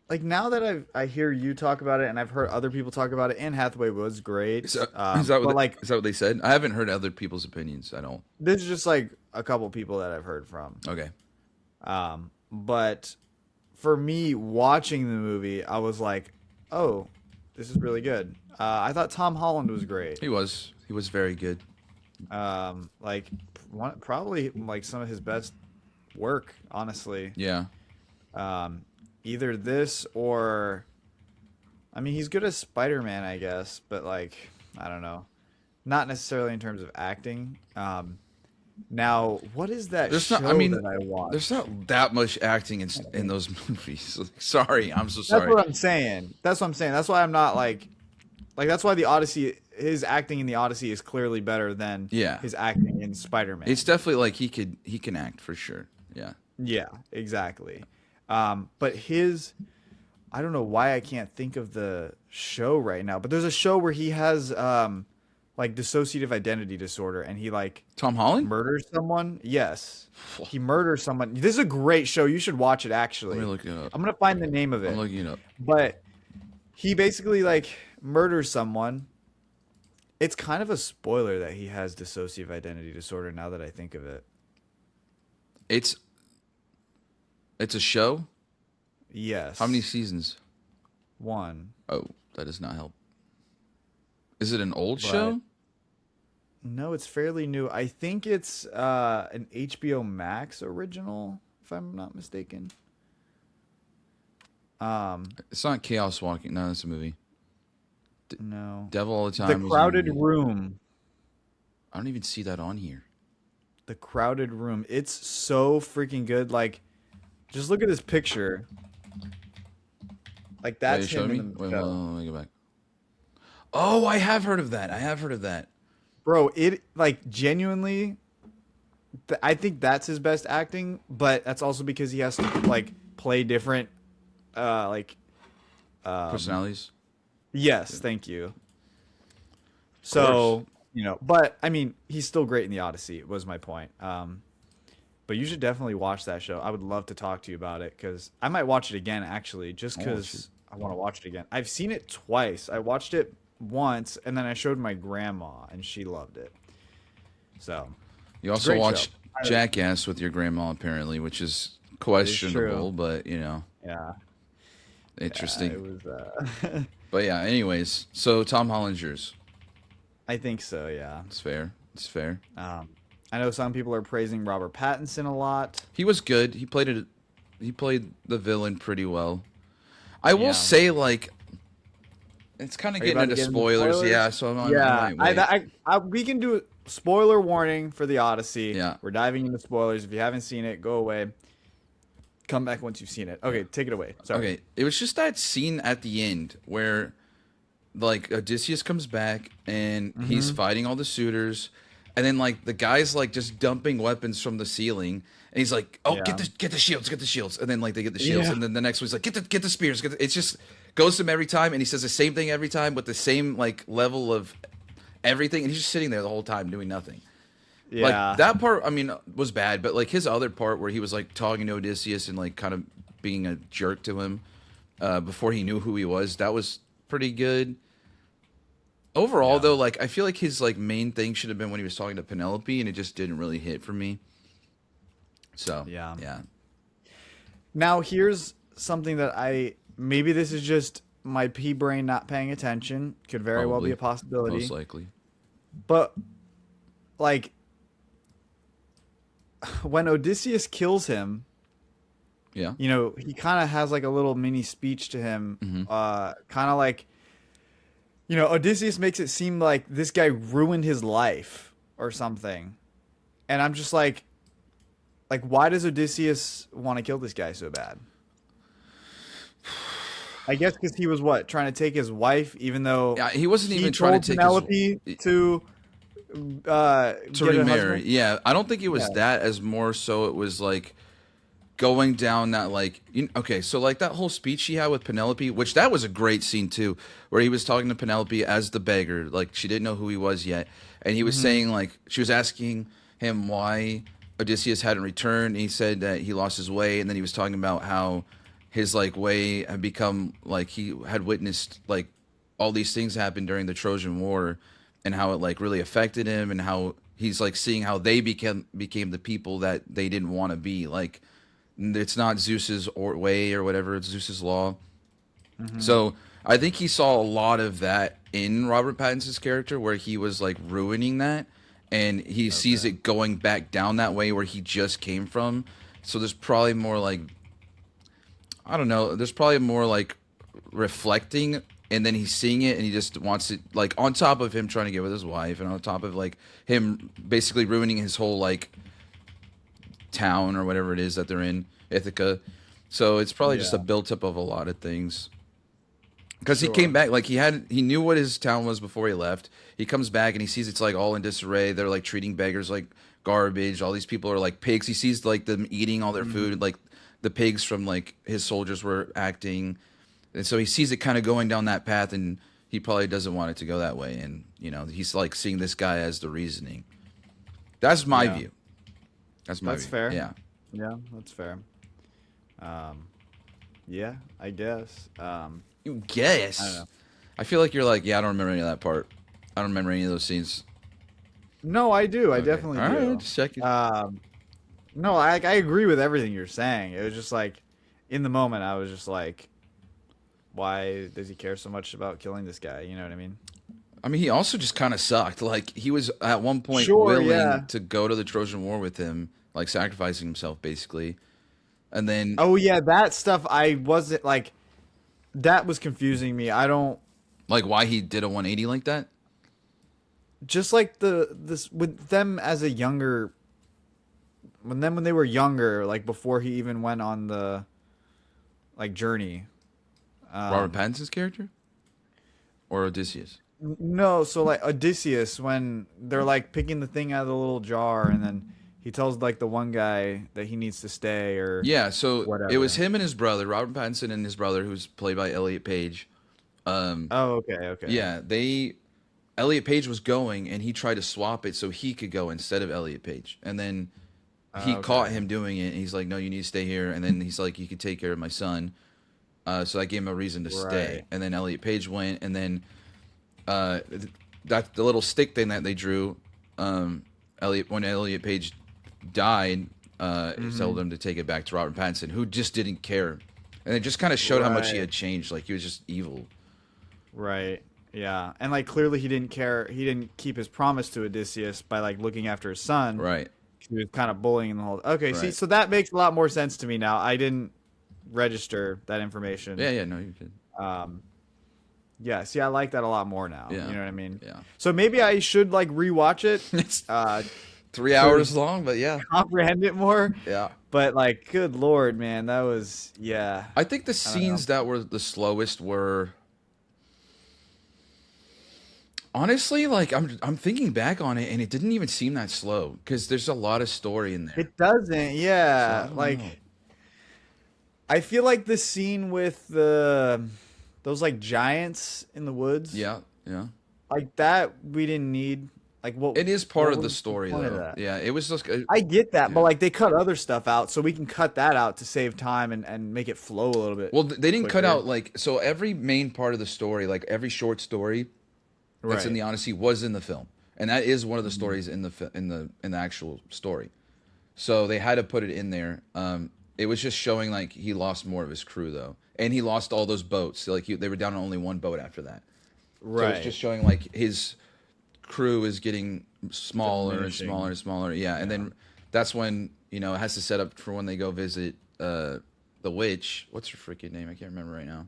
like now that I hear you talk about it and I've heard other people talk about it, Anne Hathaway was great. Is that But like is that what they said? I haven't heard other people's opinions. I don't. this is just like a couple people that I've heard from. Okay. But for me watching the movie, I was like, oh, this is really good. I thought Tom Holland was great. He was very good. Like probably like some of his best work, honestly. Yeah. Either this or, I mean, he's good as Spider-Man, I guess, but like, I don't know, not necessarily in terms of acting. Now, what is that There's show not. I mean, that I watched? there's not that much acting in those movies. Like, sorry, I'm so sorry. That's what I'm saying. That's what I'm saying. That's why I'm not like that's why the Odyssey, his acting in the Odyssey is clearly better than his acting in Spider-Man. It's definitely like he can act for sure. Yeah. Yeah, exactly. But his, I don't know why I can't think of the show right now, but there's a show where he has like dissociative identity disorder and he like Tom Holland murders someone. Yes. He murders someone. This is a great show. You should watch it actually. Let me look it up. I'm going to find the name of it. I'm looking it up. But he basically like murders someone. It's kind of a spoiler that he has dissociative identity disorder now that I think of it. It's a show? Yes. How many seasons? 1. Oh, that does not help. Is it an old But- show? No, it's fairly new. I think it's an HBO Max original, if I'm not mistaken. It's not Chaos Walking. No, that's a movie. No. Devil All the Time. The is a Crowded movie. Room. I don't even see that on here. The Crowded Room. It's so freaking good. Like, just look at this picture. Like, that's Wait, you showed him me? in the Wait, show. let me go back. Oh, I have heard of that. Bro, it, like, genuinely, I think that's his best acting, but that's also because he has to, like, play different, Personalities? yes, thank you. So, you know, but, I mean, he's still great in the Odyssey, was my point. But you should definitely watch that show. I would love to talk to you about it, because I might watch it again, actually, just because I want to watch it again. I've seen it twice. I watched it once, and then I showed my grandma, and she loved it. So, You also Great watched show. Jackass with your grandma, apparently, which is questionable, but, you know, yeah. interesting. It was, But, yeah, anyways. So, Tom Holland's yours. I think so, yeah. It's fair. I know some people are praising Robert Pattinson a lot. He was good. He played the villain pretty well. I will Yeah. say, like, it's kind of Are you getting about to into get into spoilers. spoilers? Yeah, so I'm Yeah, wait. we can do a spoiler warning for the Odyssey. Yeah. We're diving into spoilers. If you haven't seen it, go away. Come back once you've seen it. Okay, take it away. Sorry. Okay, it was just that scene at the end where, like, Odysseus comes back and he's fighting all the suitors, and then like the guy's like just dumping weapons from the ceiling, and he's like, "Oh, Yeah. get the shields," and then like they get the shields, Yeah. and then the next one's like, "Get the spears." It's just goes to him every time, and he says the same thing every time with the same like level of everything, and he's just sitting there the whole time doing nothing. Yeah. Like that part, I mean, was bad, but like his other part where he was like talking to Odysseus and like kind of being a jerk to him before he knew who he was, that was pretty good. Overall, though, like I feel like his like main thing should have been when he was talking to Penelope, and it just didn't really hit for me. So Yeah. yeah. Now here's something that maybe this is just my pea brain not paying attention. Could very well Probably. be a possibility. Most likely. But like when Odysseus kills him, Yeah. you know, he kind of has like a little mini speech to him, kind of like, you know, Odysseus makes it seem like this guy ruined his life or something. And I'm just like, why does Odysseus want to kill this guy so bad? I guess because he was trying to take his wife, even though Yeah, he wasn't even told trying to take Penelope to get a remarry. husband. Yeah, I don't think it was Yeah. that as more so it was like going down that like okay, so like that whole speech he had with Penelope, which that was a great scene too, where he was talking to Penelope as the beggar, like she didn't know who he was yet, and he was saying like she was asking him why Odysseus hadn't returned, and he said that he lost his way, and then he was talking about how his like way had become like he had witnessed like all these things happen during the Trojan War, and how it like really affected him, and how he's like seeing how they became the people that they didn't want to be. Like it's not Zeus's way or whatever; it's Zeus's law. So I think he saw a lot of that in Robert Pattinson's character, where he was like ruining that, and he sees it going back down that way where he just came from. So there's probably more like, I don't know, there's probably more like reflecting, and then he's seeing it and he just wants it, like on top of him trying to get with his wife, and on top of like him basically ruining his whole like town or whatever it is that they're in, Ithaca. So it's probably just a built up of a lot of things. Because he came back, like he knew what his town was before he left. He comes back and he sees it's like all in disarray. They're like treating beggars like garbage. All these people are like pigs. He sees like them eating all their food, like the pigs from like his soldiers were acting. And so he sees it kind of going down that path, and he probably doesn't want it to go that way. And you know, he's like seeing this guy as the reasoning. That's my view. That's my view. Fair. Yeah. Yeah, that's fair. Yeah, I guess. You guess. I don't know. I feel like you're like, yeah, I don't remember any of that part. I don't remember any of those scenes. No, I do. I definitely All do. right, just checking. No, I agree with everything you're saying. It was just like, in the moment, I was just like, why does he care so much about killing this guy? You know what I mean? I mean, he also just kind of sucked. Like, he was at one point to go to the Trojan War with him, like sacrificing himself, basically. And then... Oh, yeah, that stuff, I wasn't, like, that was confusing me. I don't... Like, why he did a 180 like that? Just like this with them as a younger... When they were younger, like, before he even went on the, like, journey. Robert Pattinson's character? Or Odysseus? No, so, like, Odysseus, when they're, like, picking the thing out of the little jar, and then he tells, like, the one guy that he needs to stay, or yeah, so whatever. It was him and his brother, Robert Pattinson and his brother, who's played by Elliot Page. Oh, okay. Yeah, Elliot Page was going, and he tried to swap it so he could go instead of Elliot Page. And then he caught him doing it, and he's like, no, you need to stay here. And then he's like, you can take care of my son. So I gave him a reason to stay. And then Elliot Page went, and then that the little stick thing that they drew, when Elliot Page died, he told him to take it back to Robert Pattinson, who just didn't care. And it just kind of showed how much he had changed. Like, he was just evil. Right. Yeah. And, like, clearly he didn't care. He didn't keep his promise to Odysseus by, like, looking after his son. Right. He was kind of bullying the whole... Okay, Right. see, so that makes a lot more sense to me now. I didn't register that information. Yeah, no, you did. Yeah, see, I like that a lot more now. Yeah. You know what I mean? Yeah. So maybe I should, like, rewatch it. It's 3 hours long, but yeah. Comprehend it more. Yeah. But, like, good Lord, man, that was... Yeah. I think the scenes that were the slowest were... Honestly, like, I'm thinking back on it, and it didn't even seem that slow, because there's a lot of story in there. It doesn't, yeah. So, like, know. I feel like the scene with those, like, giants in the woods. Yeah. Like, that we didn't need. Like, what? It is part what of the was story, point of though. that? Yeah, it was just... I get that, but, yeah. like, they cut other stuff out, so we can cut that out to save time and make it flow a little bit. Well, they didn't cut quicker. out, like... So every main part of the story, like, every short story that's in the Odyssey was in the film. And that is one of the stories in the actual story. So they had to put it in there. It was just showing, like, he lost more of his crew, though. And he lost all those boats. So, like, they were down to only one boat after that. Right. So it's just showing, like, his crew is getting smaller and smaller and smaller. Yeah, and then that's when, you know, it has to set up for when they go visit the witch. What's her freaking name? I can't remember right now.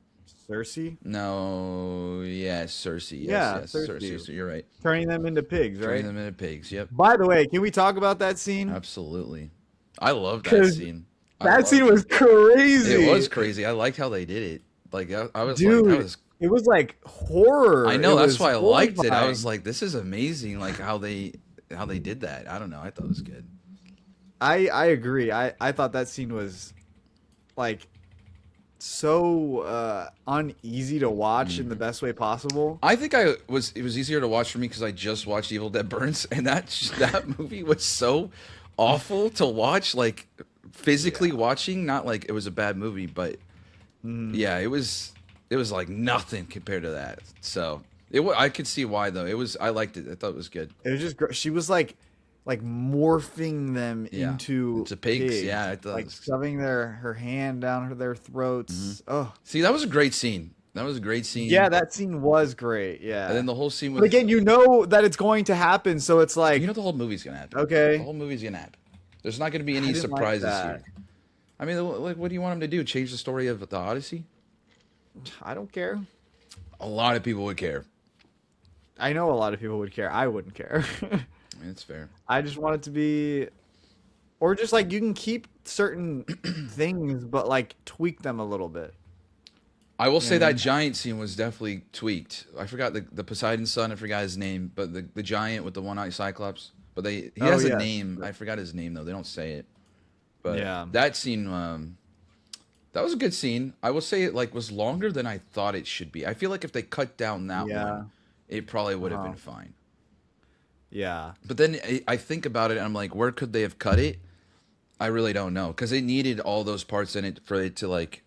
Cersei? No, yes, Cersei. Yes, Cersei. So you're right. Turning them into pigs, right? Turning them into pigs, yep. By the way, can we talk about that scene? Absolutely. I love that scene. That scene was crazy. It was crazy. I liked how they did it. Like, I was Dude, like, that was... It was like horror. I know, that's why I liked it. I horrifying. was like, this is amazing, like how they did that. I don't know. I thought it was good. I agree. I thought that scene was like so uneasy to watch in the Mhm. best way possible. I think it was easier to watch for me because I just watched Evil Dead Burns, and that movie was so awful to watch, like physically Yeah. watching. Not like it was a bad movie, but Mhm. yeah, it was like nothing compared to that. So I could see why though. I liked it. I thought it was good. It was just she was like morphing them Yeah, into it's a pigs. pigs, Yeah, I thought. It like was, shoving her hand down their mhm. throats. Oh, See, that was a great scene. That was a great yeah, scene. that scene was great. And then Yeah, the whole scene but with again, you know that it's going to happen, so it's you know like the whole movie's gonna happen. The okay, whole movie's gonna happen. There's not gonna be I any didn't like surprises that. here. I mean, like, what do you want him to do? Change the story of the Odyssey? I don't care. A lot of people would care. I know a lot of people would care. I wouldn't care. I mean, it's fair. I just want it to be, or just like you can keep certain things, but like tweak them a little bit. I will You know say what I that mean? giant scene was definitely tweaked. I forgot the Poseidon son. I forgot his name, but the giant with the one eye Cyclops. But he Oh has a yes. name. I forgot his name though. They don't say it. But Yeah. that scene, that was a good scene. I will say it like was longer than I thought it should be. I feel like if they cut down that Yeah. one, it probably would have Uh-huh. been fine. Yeah. But then I think about it, and I'm like, where could they have cut it? I really don't know because they needed all those parts in it for it to like,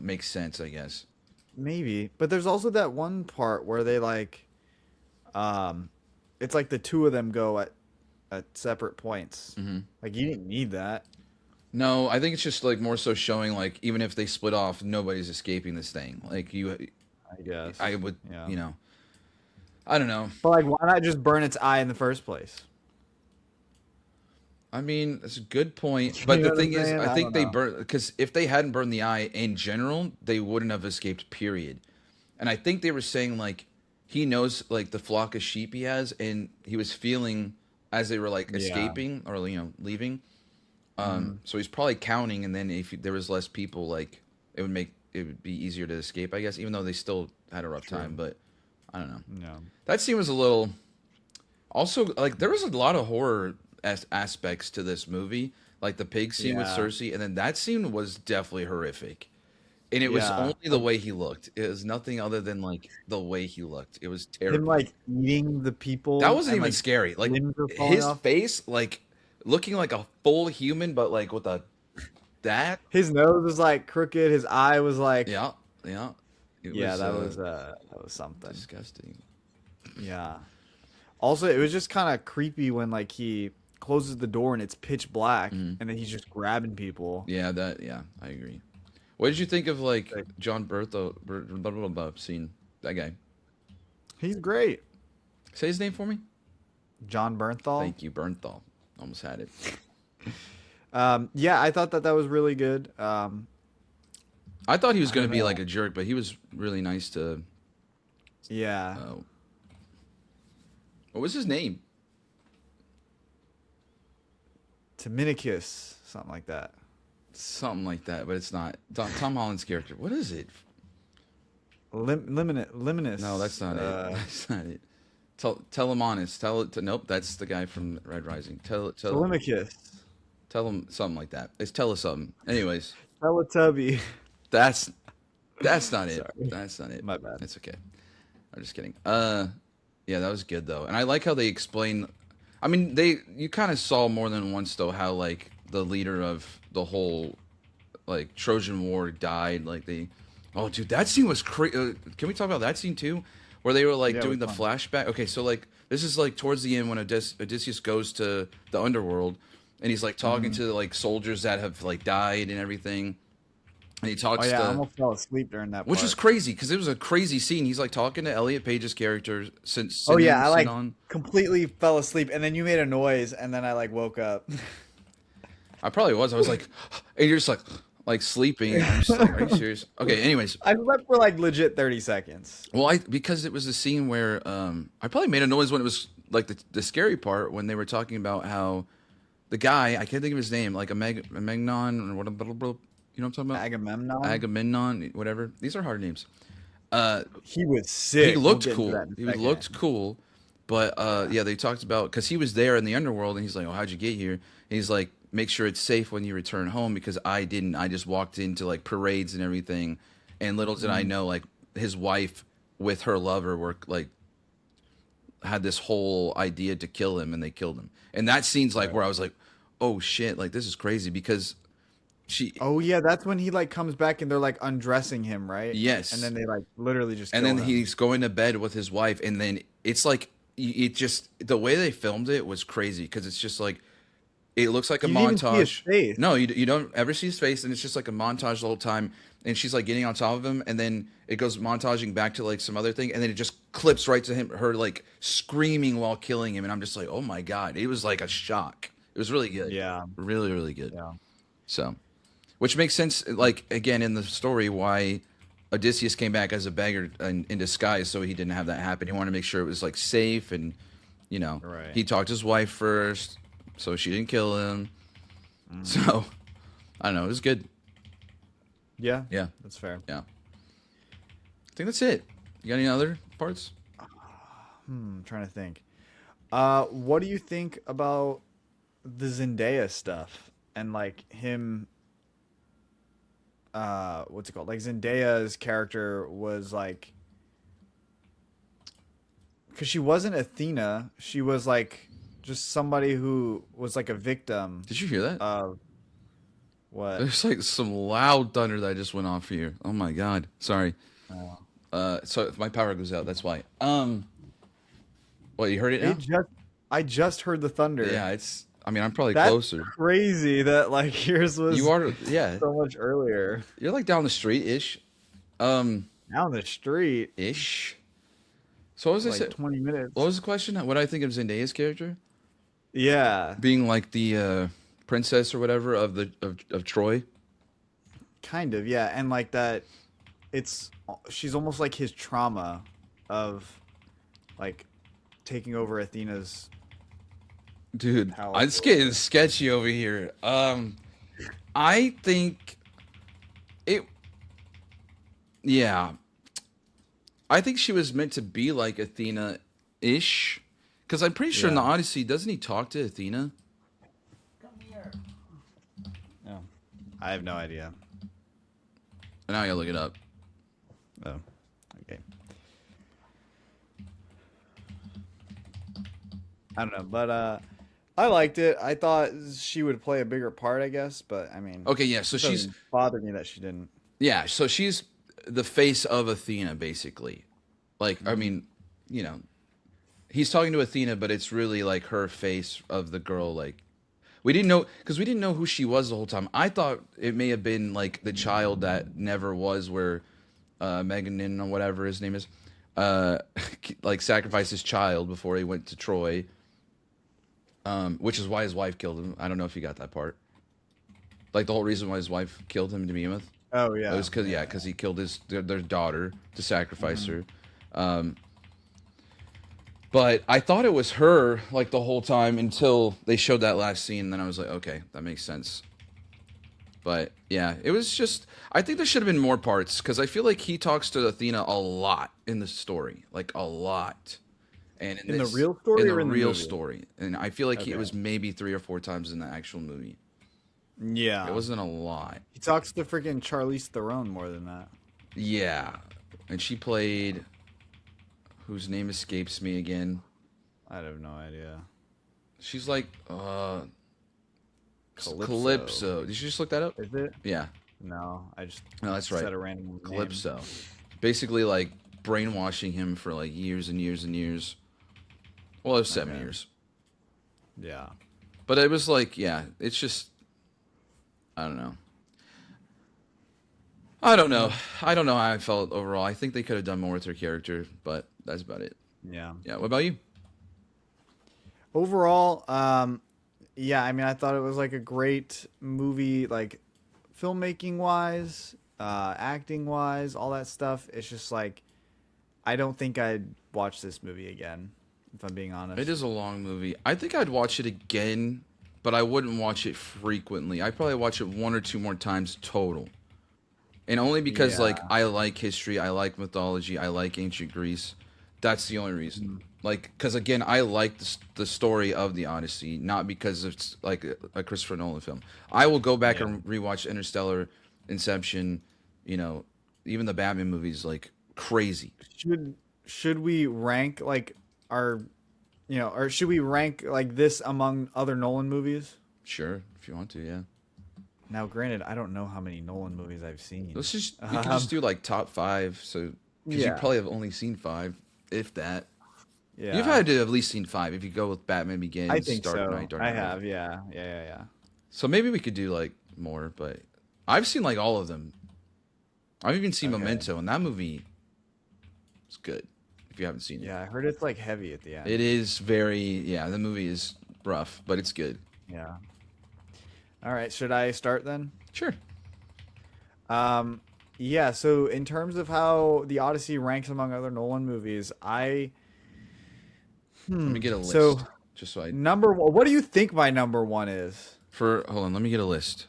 make sense. I guess. Maybe. But there's also that one part where they like um it's like the two of them go at separate points. Hmm. Like you didn't need that. No, I think it's just like more so showing like even if they split off, nobody's escaping this thing. Like I guess. I would, Yeah. I don't know. But like why not just burn its eye in the first place? I mean, that's a good point. You But know the what I'm thing is, saying? I I think don't they know. burn because if they hadn't burned the eye in general, they wouldn't have escaped. Period. And I think they were saying like he knows like the flock of sheep he has, and he was feeling as they were like Yeah. escaping or leaving. Mhm. So he's probably counting, and then if there was less people, like it would be easier to escape, I guess. Even though they still had a rough True. time, but I don't know. No. That scene was a little. Also, like there was a lot of horror aspects to this movie, like the pig scene with Yeah. Cersei, and then that scene was definitely horrific. And it was Yeah. only the way he looked. It was nothing other than like the way he looked. It was Him terrible. like eating the That people wasn't and even like scary. Like limbs are falling his off. face, like looking like a full human, but like with a that. His nose was like crooked. His eye was like, Yeah, yeah. It yeah, was that was something. disgusting. Yeah. Also, it was just kind of creepy when like he closes the door and it's pitch black, Mhm. and then he's just grabbing people. Yeah, I agree. What did you think of like Like, John scene? That guy. he's great. Say his name for me. John Bernthal. Thank you, Bernthal. Almost had it. Yeah, I thought that was really good. I thought he was I going don't to be know. like a jerk, but he was really nice to. Yeah. What was his name? Dominicus, something like that. Something like that, but it's not Tom Holland's character. What is it? Liminus. No, that's not it. That's not it. Tell him honest. Nope, that's the guy from Red Rising. Telemachus. Tell him something like that. It's tell us something. Anyways, Teletubby. that's not it. Sorry. That's not it. My bad. It's okay. I'm just kidding. Yeah, that was good though, and I like how they explain. I mean, you kind of saw more than once though how like the leader of the whole like Trojan War died. Like oh dude, that scene was crazy. Can we talk about that scene too, where they were like Yeah, doing the which one? flashback? Okay, so like this is like towards the end when Odysseus goes to the underworld, and he's like talking Mm-hmm. to like soldiers that have like died and everything, and he talks Oh yeah, I to. almost fell asleep during that Which part. was crazy because it was a crazy scene. He's like talking to Elliot Page's character since. Oh yeah, I like completely fell asleep, and then you made a noise, and then I like woke up. I probably was. I was like, and you're just like sleeping. And I'm just like, are you serious? Okay. Anyways, I slept for like legit 30 seconds. well, because it was a scene where I probably made a noise when it was like the scary part when they were talking about how the guy I can't think of his name like Megnon or what you know what I'm talking about Agamemnon. Agamemnon whatever. These are hard names. He was sick. He We'll looked get into cool. that in a He second. looked cool, But yeah, they talked about because he was there in the underworld, and he's like, "Oh, how'd you get here?" And he's like, "Make sure it's safe when you return home because I didn't. I just walked into like parades and everything, and little did I know, like his wife with her lover were like had this whole idea to kill him, and they killed him. And that scene's like where I was like, "Oh shit! Like this is crazy," because she, Oh yeah, that's when he like comes back and they're like undressing him, right? yes, And then they like literally just and kill then him. he's going to bed with his wife, and then it's like it just the way they filmed it was crazy because it's just like it looks like a You didn't even see his montage. face. No, you don't ever see his face, and it's just like a montage the whole time. And she's like getting on top of him, and then it goes montaging back to like some other thing, and then it just clips right to him, her like screaming while killing him, and I'm just like, oh my god, it was like a shock. It was really good. Yeah. Really, really good. Yeah. So, which makes sense, like again in the story, why Odysseus came back as a beggar in disguise, so he didn't have that happen. He wanted to make sure it was like safe, and Right. he talked to his wife first, so she didn't kill him. So, I don't know. It was good. Yeah. Yeah, That's fair. yeah. I think that's it. You got any other parts? I'm trying to think. What do you think about the Zendaya stuff and like him? What's it called? Like Zendaya's character was like, because she wasn't Athena. She was like just somebody who was like a victim Did you hear that? of what? There's like some loud thunder that just went off for you. Oh my god. Sorry. So if my power goes out, that's why. What, you heard it now? I just heard the thunder. Yeah, it's. I mean, I'm probably That's closer. crazy that like yours was You are, yeah. so much earlier. You're like down the street ish. Down the street, Ish. So what was I like say? 20 minutes. What was the question? What do I think of Zendaya's character? Yeah, Being like the princess or whatever of the of Troy. kind of. Yeah, and like that, she's almost like his trauma of like taking over Athena's. Dude, Powerful. it's getting sketchy over here. I think it. Yeah, I think she was meant to be like Athena-ish, because I'm pretty sure in the Yeah. Odyssey, doesn't he talk to Athena? No, I have no idea. Now I gotta look it up. Oh, okay. I don't know, but I liked it. I thought she would play a bigger part, I guess, but I mean, Okay, yeah. So it she's doesn't bother me that she didn't. yeah. So she's the face of Athena, basically. Like, I mean, he's talking to Athena, but it's really like her face of the girl. Like, we didn't know because we didn't know who she was the whole time. I thought it may have been like the child that never was, where Meganin or whatever his name is, like sacrificed his child before he went to Troy. Which is why his wife killed him. I don't know if you got that part. Like the whole reason why his wife killed him to begin with. Oh yeah, It was because he killed their daughter to sacrifice her. But I thought it was her like the whole time until they showed that last scene. And then I was like, okay, that makes sense. But yeah, it was just. I think there should have been more parts because I feel like he talks to Athena a lot in the story, like a lot. And In the real story in or the in the real movie? story, and I feel like it Okay. was maybe 3 or 4 times in the actual movie. Yeah. It wasn't a lot. He talks to freaking Charlize Theron more than that. Yeah, and she played, whose name escapes me again. I have no idea. She's like Calypso. Calypso. Did you just look that up? Is it? Yeah, No, I just no, that's right. said a random name. Calypso. Basically, like brainwashing him for like years and years and years. Well, it was 7 Okay. years, Yeah. but it was like, yeah, it's just, I don't know. I don't know. I don't know how I felt overall. I think they could have done more with her character, but that's about it. Yeah. Yeah. What about you? Overall, yeah, I mean, I thought it was like a great movie, like filmmaking wise, acting wise, all that stuff. It's just like, I don't think I'd watch this movie again, if I'm being honest. It is a long movie. I think I'd watch it again, but I wouldn't watch it frequently. I'd probably watch it 1 or 2 more times total. And only because, like, Yeah. I like history, I like mythology, I like ancient Greece. That's the only reason. Like, because again, I like the story of the Odyssey, not because it's like a Christopher Nolan film. I will go back Yeah. and rewatch Interstellar, Inception, you know, even the Batman movies, like crazy. Should should we rank like our or should we rank like this among other Nolan movies? Sure, if you want to, yeah. Now, granted, I don't know how many Nolan movies I've seen. Let's just we can just do like top five. So because you Yeah, probably have only seen five, if that. You've yeah, had to have at least seen five if you go with Batman I Begins, think Dark so. Knight, Dark I Knight. have, yeah, yeah, yeah, yeah. So maybe we could do like more, but I've seen like all of them. I've even seen Okay. Memento, and that movie is good. If you haven't seen it, Yeah, I heard it's like heavy at the end. it is very yeah. The movie is rough, but it's good. Yeah. All right, should I start then? Sure. Um, yeah, so in terms of how the Odyssey ranks among other Nolan movies, I Let me get a so list, just so I number one, what do you think my number one is? for hold on. Let me get a list.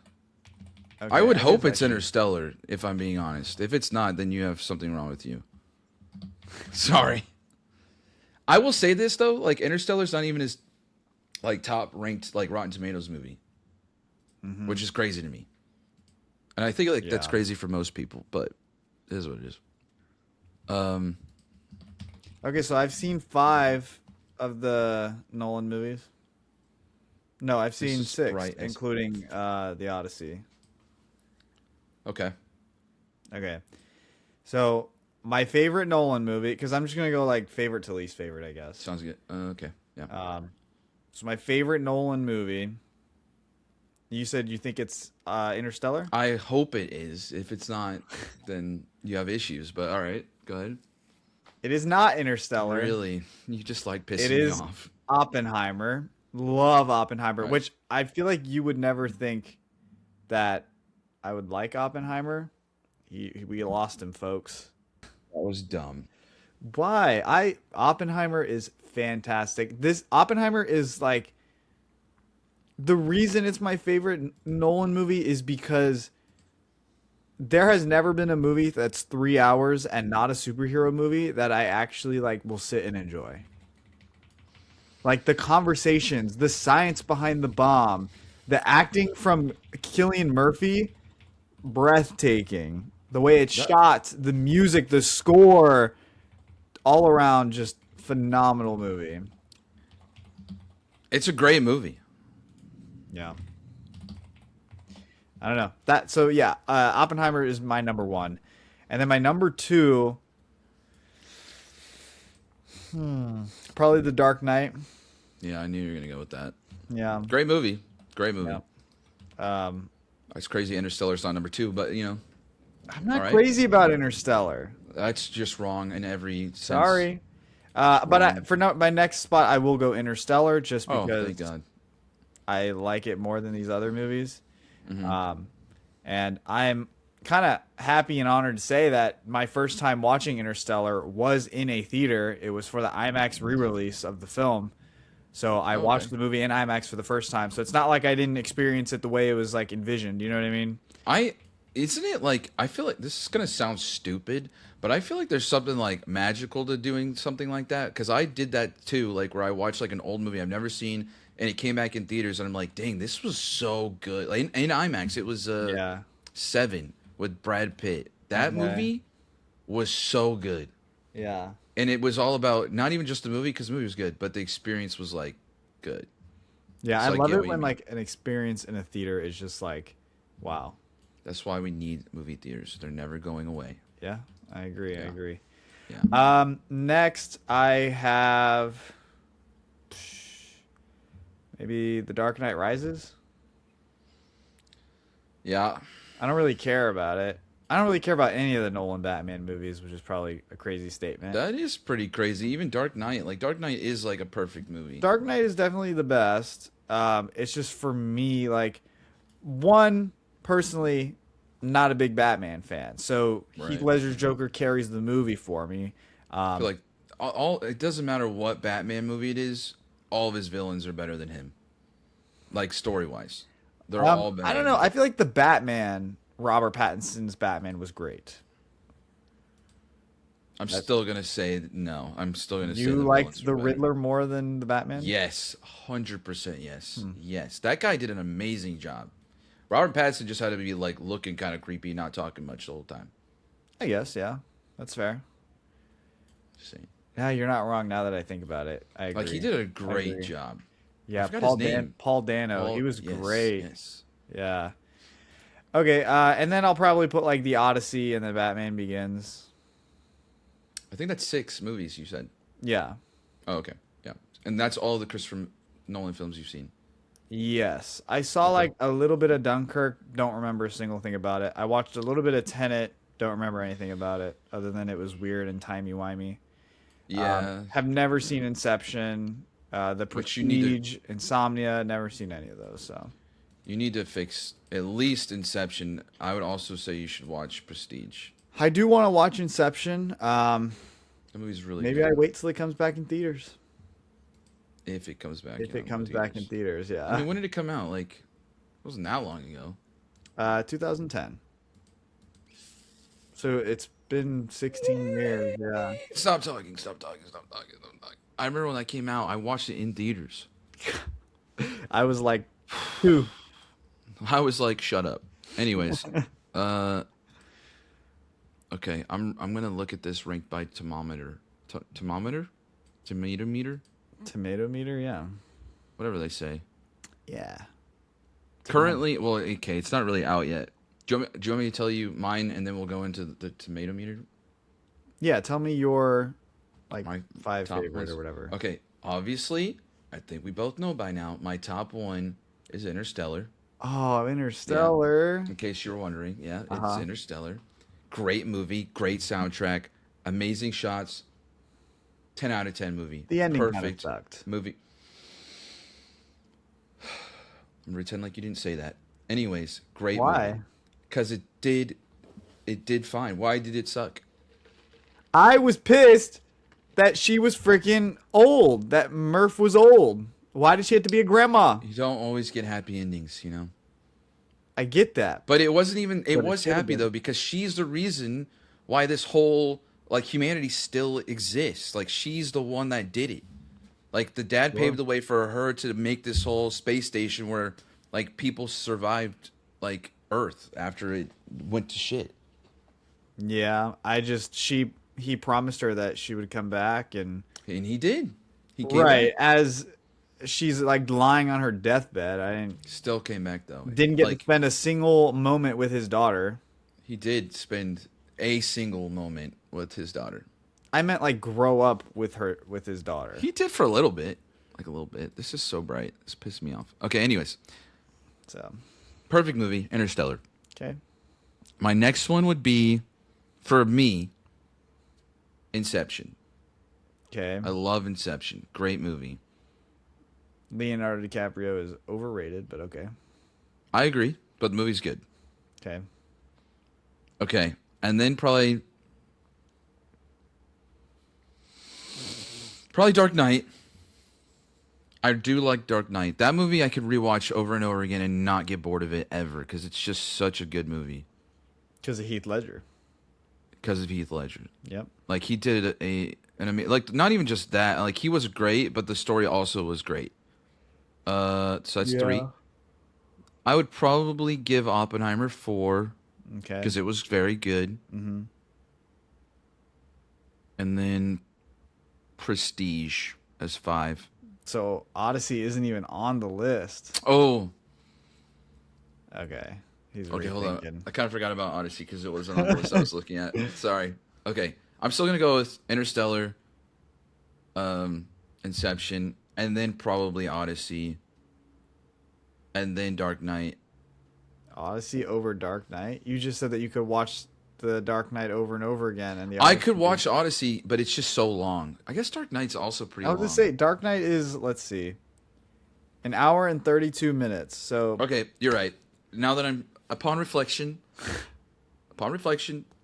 I Okay, would I hope guess I it's should. Interstellar, if I'm being honest. If it's not, then you have something wrong with you. Sorry. I will say this though, like Interstellar's not even his like top ranked like Rotten Tomatoes movie, which is crazy to me. And I think like that's Yeah. crazy for most people, but it is what it is. Um, Okay, so I've seen 5 of the Nolan movies. No, I've this seen is 6, right. including the Odyssey. Okay. Okay. So my favorite Nolan movie, because I'm just gonna go like favorite to least favorite, I guess. Sounds good. Okay. Yeah. So my favorite Nolan movie. You said you think it's Interstellar? I hope it is. If it's not, then you have issues. But all right, go ahead. It is not Interstellar. Really, you just like It pissing me is off. Oppenheimer. Love Oppenheimer, All right. which I feel like you would never think that I would like Oppenheimer. We lost him, folks. That was dumb. Why? Oppenheimer is fantastic. This Oppenheimer is like the reason it's my favorite Nolan movie is because there has never been a movie that's 3 hours and not a superhero movie that I actually like will sit and enjoy. Like the conversations, the science behind the bomb, the acting from Cillian Murphy, breathtaking. The way it's That, shot, the music, the score, all around just phenomenal movie. it's a great movie. Yeah. I don't know. That so yeah, Oppenheimer is my number 1. And then my number 2, probably The Dark Knight. Yeah, I knew you were gonna go with that. Yeah. Great movie. Great movie. Yeah. Um It's crazy. Interstellar's not number two, but I'm not all right. crazy about Interstellar. That's just wrong in every sense. Sorry. But for no, my next spot, I will go Interstellar just Oh, because thank God. I like it more than these other movies. Mm-hmm. And I'm kind of happy and honored to say that my first time watching Interstellar was in a theater. It was for the IMAX re-release of the film. So I watched Okay. the movie in IMAX for the first time. So it's not like I didn't experience it the way it was like envisioned. You know what I mean? Isn't it like I feel like this is gonna sound stupid, but I feel like there's something like magical to doing something like that because I did that too, like where I watched like an old movie I've never seen and it came back in theaters and I'm like, dang, this was so good. Like in IMAX, it was Yeah. Seven with Brad Pitt. That Okay. movie was so good, Yeah. and it was all about not even just the movie because the movie was good, but the experience was like good. Yeah. I So I love get it what you when mean. like an experience in a theater is just like, wow. That's why we need movie theaters. They're never going away. Yeah. I agree. I Yeah. agree. Yeah. Next I have maybe The Dark Knight Rises. Yeah. I don't really care about it. I don't really care about any of the Nolan Batman movies, which is probably a crazy statement. That is pretty crazy. Even Dark Knight, like Dark Knight is like a perfect movie. Dark Knight is definitely the best. It's just for me, like, one, personally, not a big Batman fan. So Heath Right. Ledger's Joker carries the movie for me. I feel like all it doesn't matter what Batman movie it is, all of his villains are better than him. Like story wise, they're all better. I don't know. I feel like the Batman, Robert Pattinson's Batman was great. I'm still gonna say no. I'm still gonna say You the villains liked are the better. Riddler more than the Batman? Yes, 100% yes. Hmm. Yes. That guy did an amazing job. Robert Pattinson just had to be like looking kind of creepy, not talking much the whole time. I guess, yeah. That's fair. Just saying. Yeah, you're not wrong now that I think about it. I Like he agree. did a I great agree. job. I Yeah, forgot his name. Paul Dano. He Paul. was Yes, great. yes. Yeah. Okay, and then I'll probably put like the Odyssey and the Batman Begins. I think that's 6 movies you said. Yeah. Oh, okay. Yeah. And that's all the Christopher Nolan films you've seen. Yes. I saw Okay. like a little bit of Dunkirk, don't remember a single thing about it. I watched a little bit of Tenet, don't remember anything about it other than it was weird and timey-wimey. Yeah. Have never seen Inception, The Which you need to Prestige, Insomnia, never seen any of those, so. you need to fix at least Inception. I would also say you should watch Prestige. I do want to watch Inception. The movie's really Maybe I good. wait till it comes back in theaters. If it comes back. If in it comes back in theaters, I yeah. mean, when did it come out? Like, it wasn't that long ago. 2010. So it's been 16 years, yeah. Stop talking. Stop talking. Stop talking. Stop talking. I remember when that came out. I watched it in theaters. I was like, phew. I was like, shut up. Anyways, okay. I'm gonna look at this ranked by thermometer. Thermometer, tomato meter, Tomato meter, yeah. whatever they say. Yeah. Currently, well, okay, it's not really out yet. Do you want me to tell you mine, and then we'll go into the tomato meter? Yeah, tell me your like My 5 top favorite ones? or whatever. Okay, obviously, I think we both know by now. My top one is Interstellar. Oh, Interstellar. In case you're wondering, yeah, it's Uh-huh. Interstellar. Great movie, great soundtrack, amazing shots. 10 out of 10 movie. The ending kind of Perfect sucked. movie. I'm gonna pretend like you didn't say that. Anyways, great Why? movie. Because it did fine. Why did it suck? I was pissed that she was freaking old. That Murph was old. Why did she have to be a grandma? You don't always get happy endings, you know. I get that. But it wasn't even. It But it was should've happy been. though because she's the reason why this whole like humanity still exists. Like she's the one that did it. Like the dad Sure. paved the way for her to make this whole space station where like people survived like Earth after it went to shit. Yeah, he promised her that she would come back and And he did. He came right back. as she's like lying on her deathbed. I Still came back though. didn't get to like spend a single moment with his daughter. he did spend a single moment with his daughter. I meant like grow up with his daughter. He did for a little bit. Like a little bit. This is so bright. This pissed me off. Okay, anyways. So, Perfect movie, Interstellar. okay. My next one would be, for me, Inception. Okay. I love Inception. Great movie. Leonardo DiCaprio is overrated, but okay. I agree, but the movie's good. Okay. Okay, and then probably Dark Knight. I do like Dark Knight. That movie I could rewatch over and over again and not get bored of it ever because it's just such a good movie Because of Heath Ledger. because of Heath Ledger. Yep. Like he did like not even just that. Like he was great, but the story also was great. So that's 3. I would probably give Oppenheimer 4 Okay. because it was very good, Mm-hmm. and then Prestige as 5. So Odyssey isn't even on the list. Oh, Okay. He's okay, hold on. rethinking. I kind of forgot about Odyssey because it wasn't on the list I was looking at. Sorry. Okay, I'm still gonna go with Interstellar, Inception, and then probably Odyssey, and then Dark Knight. Odyssey over Dark Knight. You just said that you could watch the Dark Knight over and over again, and the I Odyssey- could watch Odyssey, but it's just so long. I guess Dark Knight's also pretty I long. was gonna say Dark Knight is, let's see, an hour and 32 minutes. So Okay, you're right. Now that upon reflection,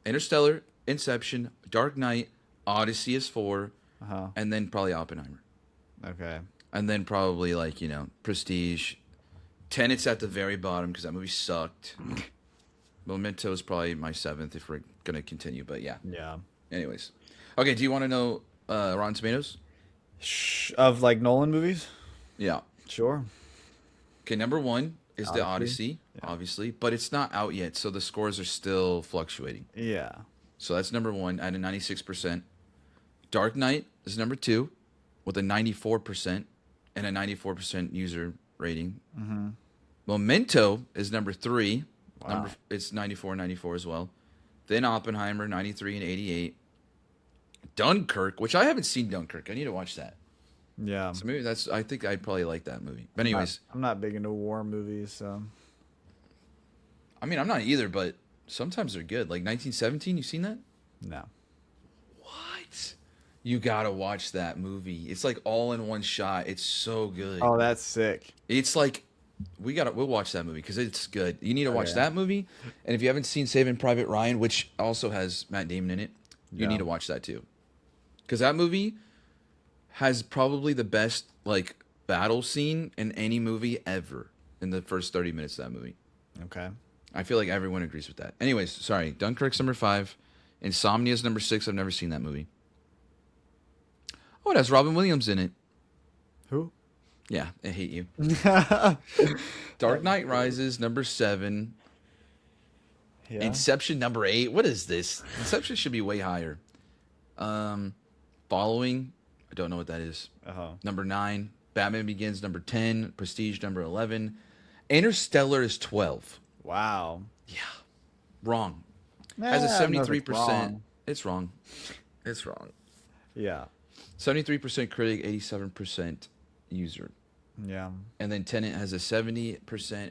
Interstellar, Inception, Dark Knight, Odyssey is 4, uh-huh. and then probably Oppenheimer, Okay. and then probably like Prestige. Tenet's at the very bottom because that movie sucked. Memento is probably my 7th if we're gonna continue, but yeah. Yeah. Anyways, Okay, do you want to know Rotten Tomatoes? Of like Nolan movies? Yeah. Sure. Okay, number one is the Odyssey. Odyssey, Yeah. obviously, but it's not out yet, so the scores are still fluctuating. Yeah. So that's number one at a 96%. Dark Knight is number two with a 94% and a 94% user rating. Mm-hmm. Memento is number three. Wow. It's 94 as well. Then Oppenheimer, 93 and 88. Dunkirk, which I haven't seen Dunkirk. I need to watch that. Yeah. So maybe I think I'd probably like that movie. But I'm not, anyways, I'm not big into war movies, so I mean, I'm not either, but sometimes they're good. Like 1917, you seen that? no. What? You gotta watch that movie. It's like all in one shot. It's so good. Oh, that's sick. It's like we'll watch that movie because it's good. You need to watch yeah. that movie, and if you haven't seen Saving Private Ryan, which also has Matt Damon in it, you Yeah. need to watch that too, because that movie has probably the best like battle scene in any movie ever in the first 30 minutes of that movie. Okay. I feel like everyone agrees with that. Anyways, sorry. Dunkirk's number 5. Insomnia's number 6. I've never seen that movie. Oh, it has Robin Williams in it. Who? Yeah, I hate you. Yeah. Dark Knight Rises, number 7. Inception, number 8. What is this? Inception should be way higher. Following, I don't know what that is. Uh-huh. Number 9. Batman Begins, number 10. Prestige, number 11. Interstellar is 12. Wow. Yeah. Wrong. Has a I don't know if 73%. wrong. It's wrong. It's wrong. Yeah. 73% critic, 87% user. Yeah. And then Tenet has a 70%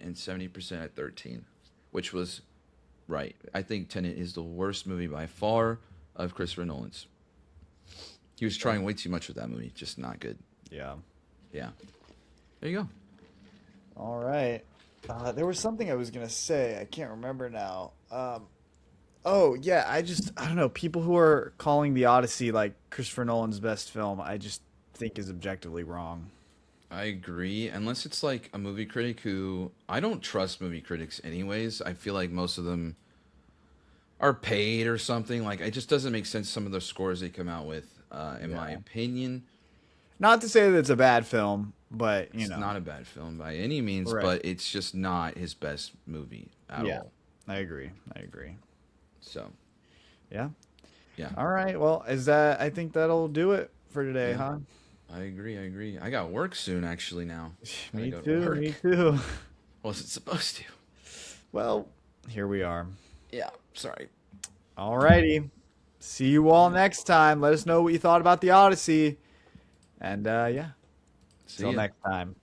and 70% at 13, which was right. I think Tenet is the worst movie by far of Christopher Nolan's. He was trying way too much with that movie. Just not good. Yeah. Yeah. There you go. All right. There was something I was gonna say. I can't remember now. Oh yeah, I don't know. People who are calling the Odyssey like Christopher Nolan's best film, I just think is objectively wrong. I agree. Unless it's like a movie critic who I don't trust movie critics anyways. I feel like most of them are paid or something. Like it just doesn't make sense some of the scores they come out with, in my opinion. Not to say that it's a bad film, but It's not a bad film by any means, Right. but it's just not his best movie at all. I agree. I agree. So, Yeah. yeah. All right. Well, I think that'll do it for today, Yeah. huh? I agree. I got work soon actually now. Gotta Me go to too. work. Me too. Wasn't supposed to. Well, here we are. Yeah, sorry. All righty. See you all next time. Let us know what you thought about the Odyssey. And yeah, See till ya. next time.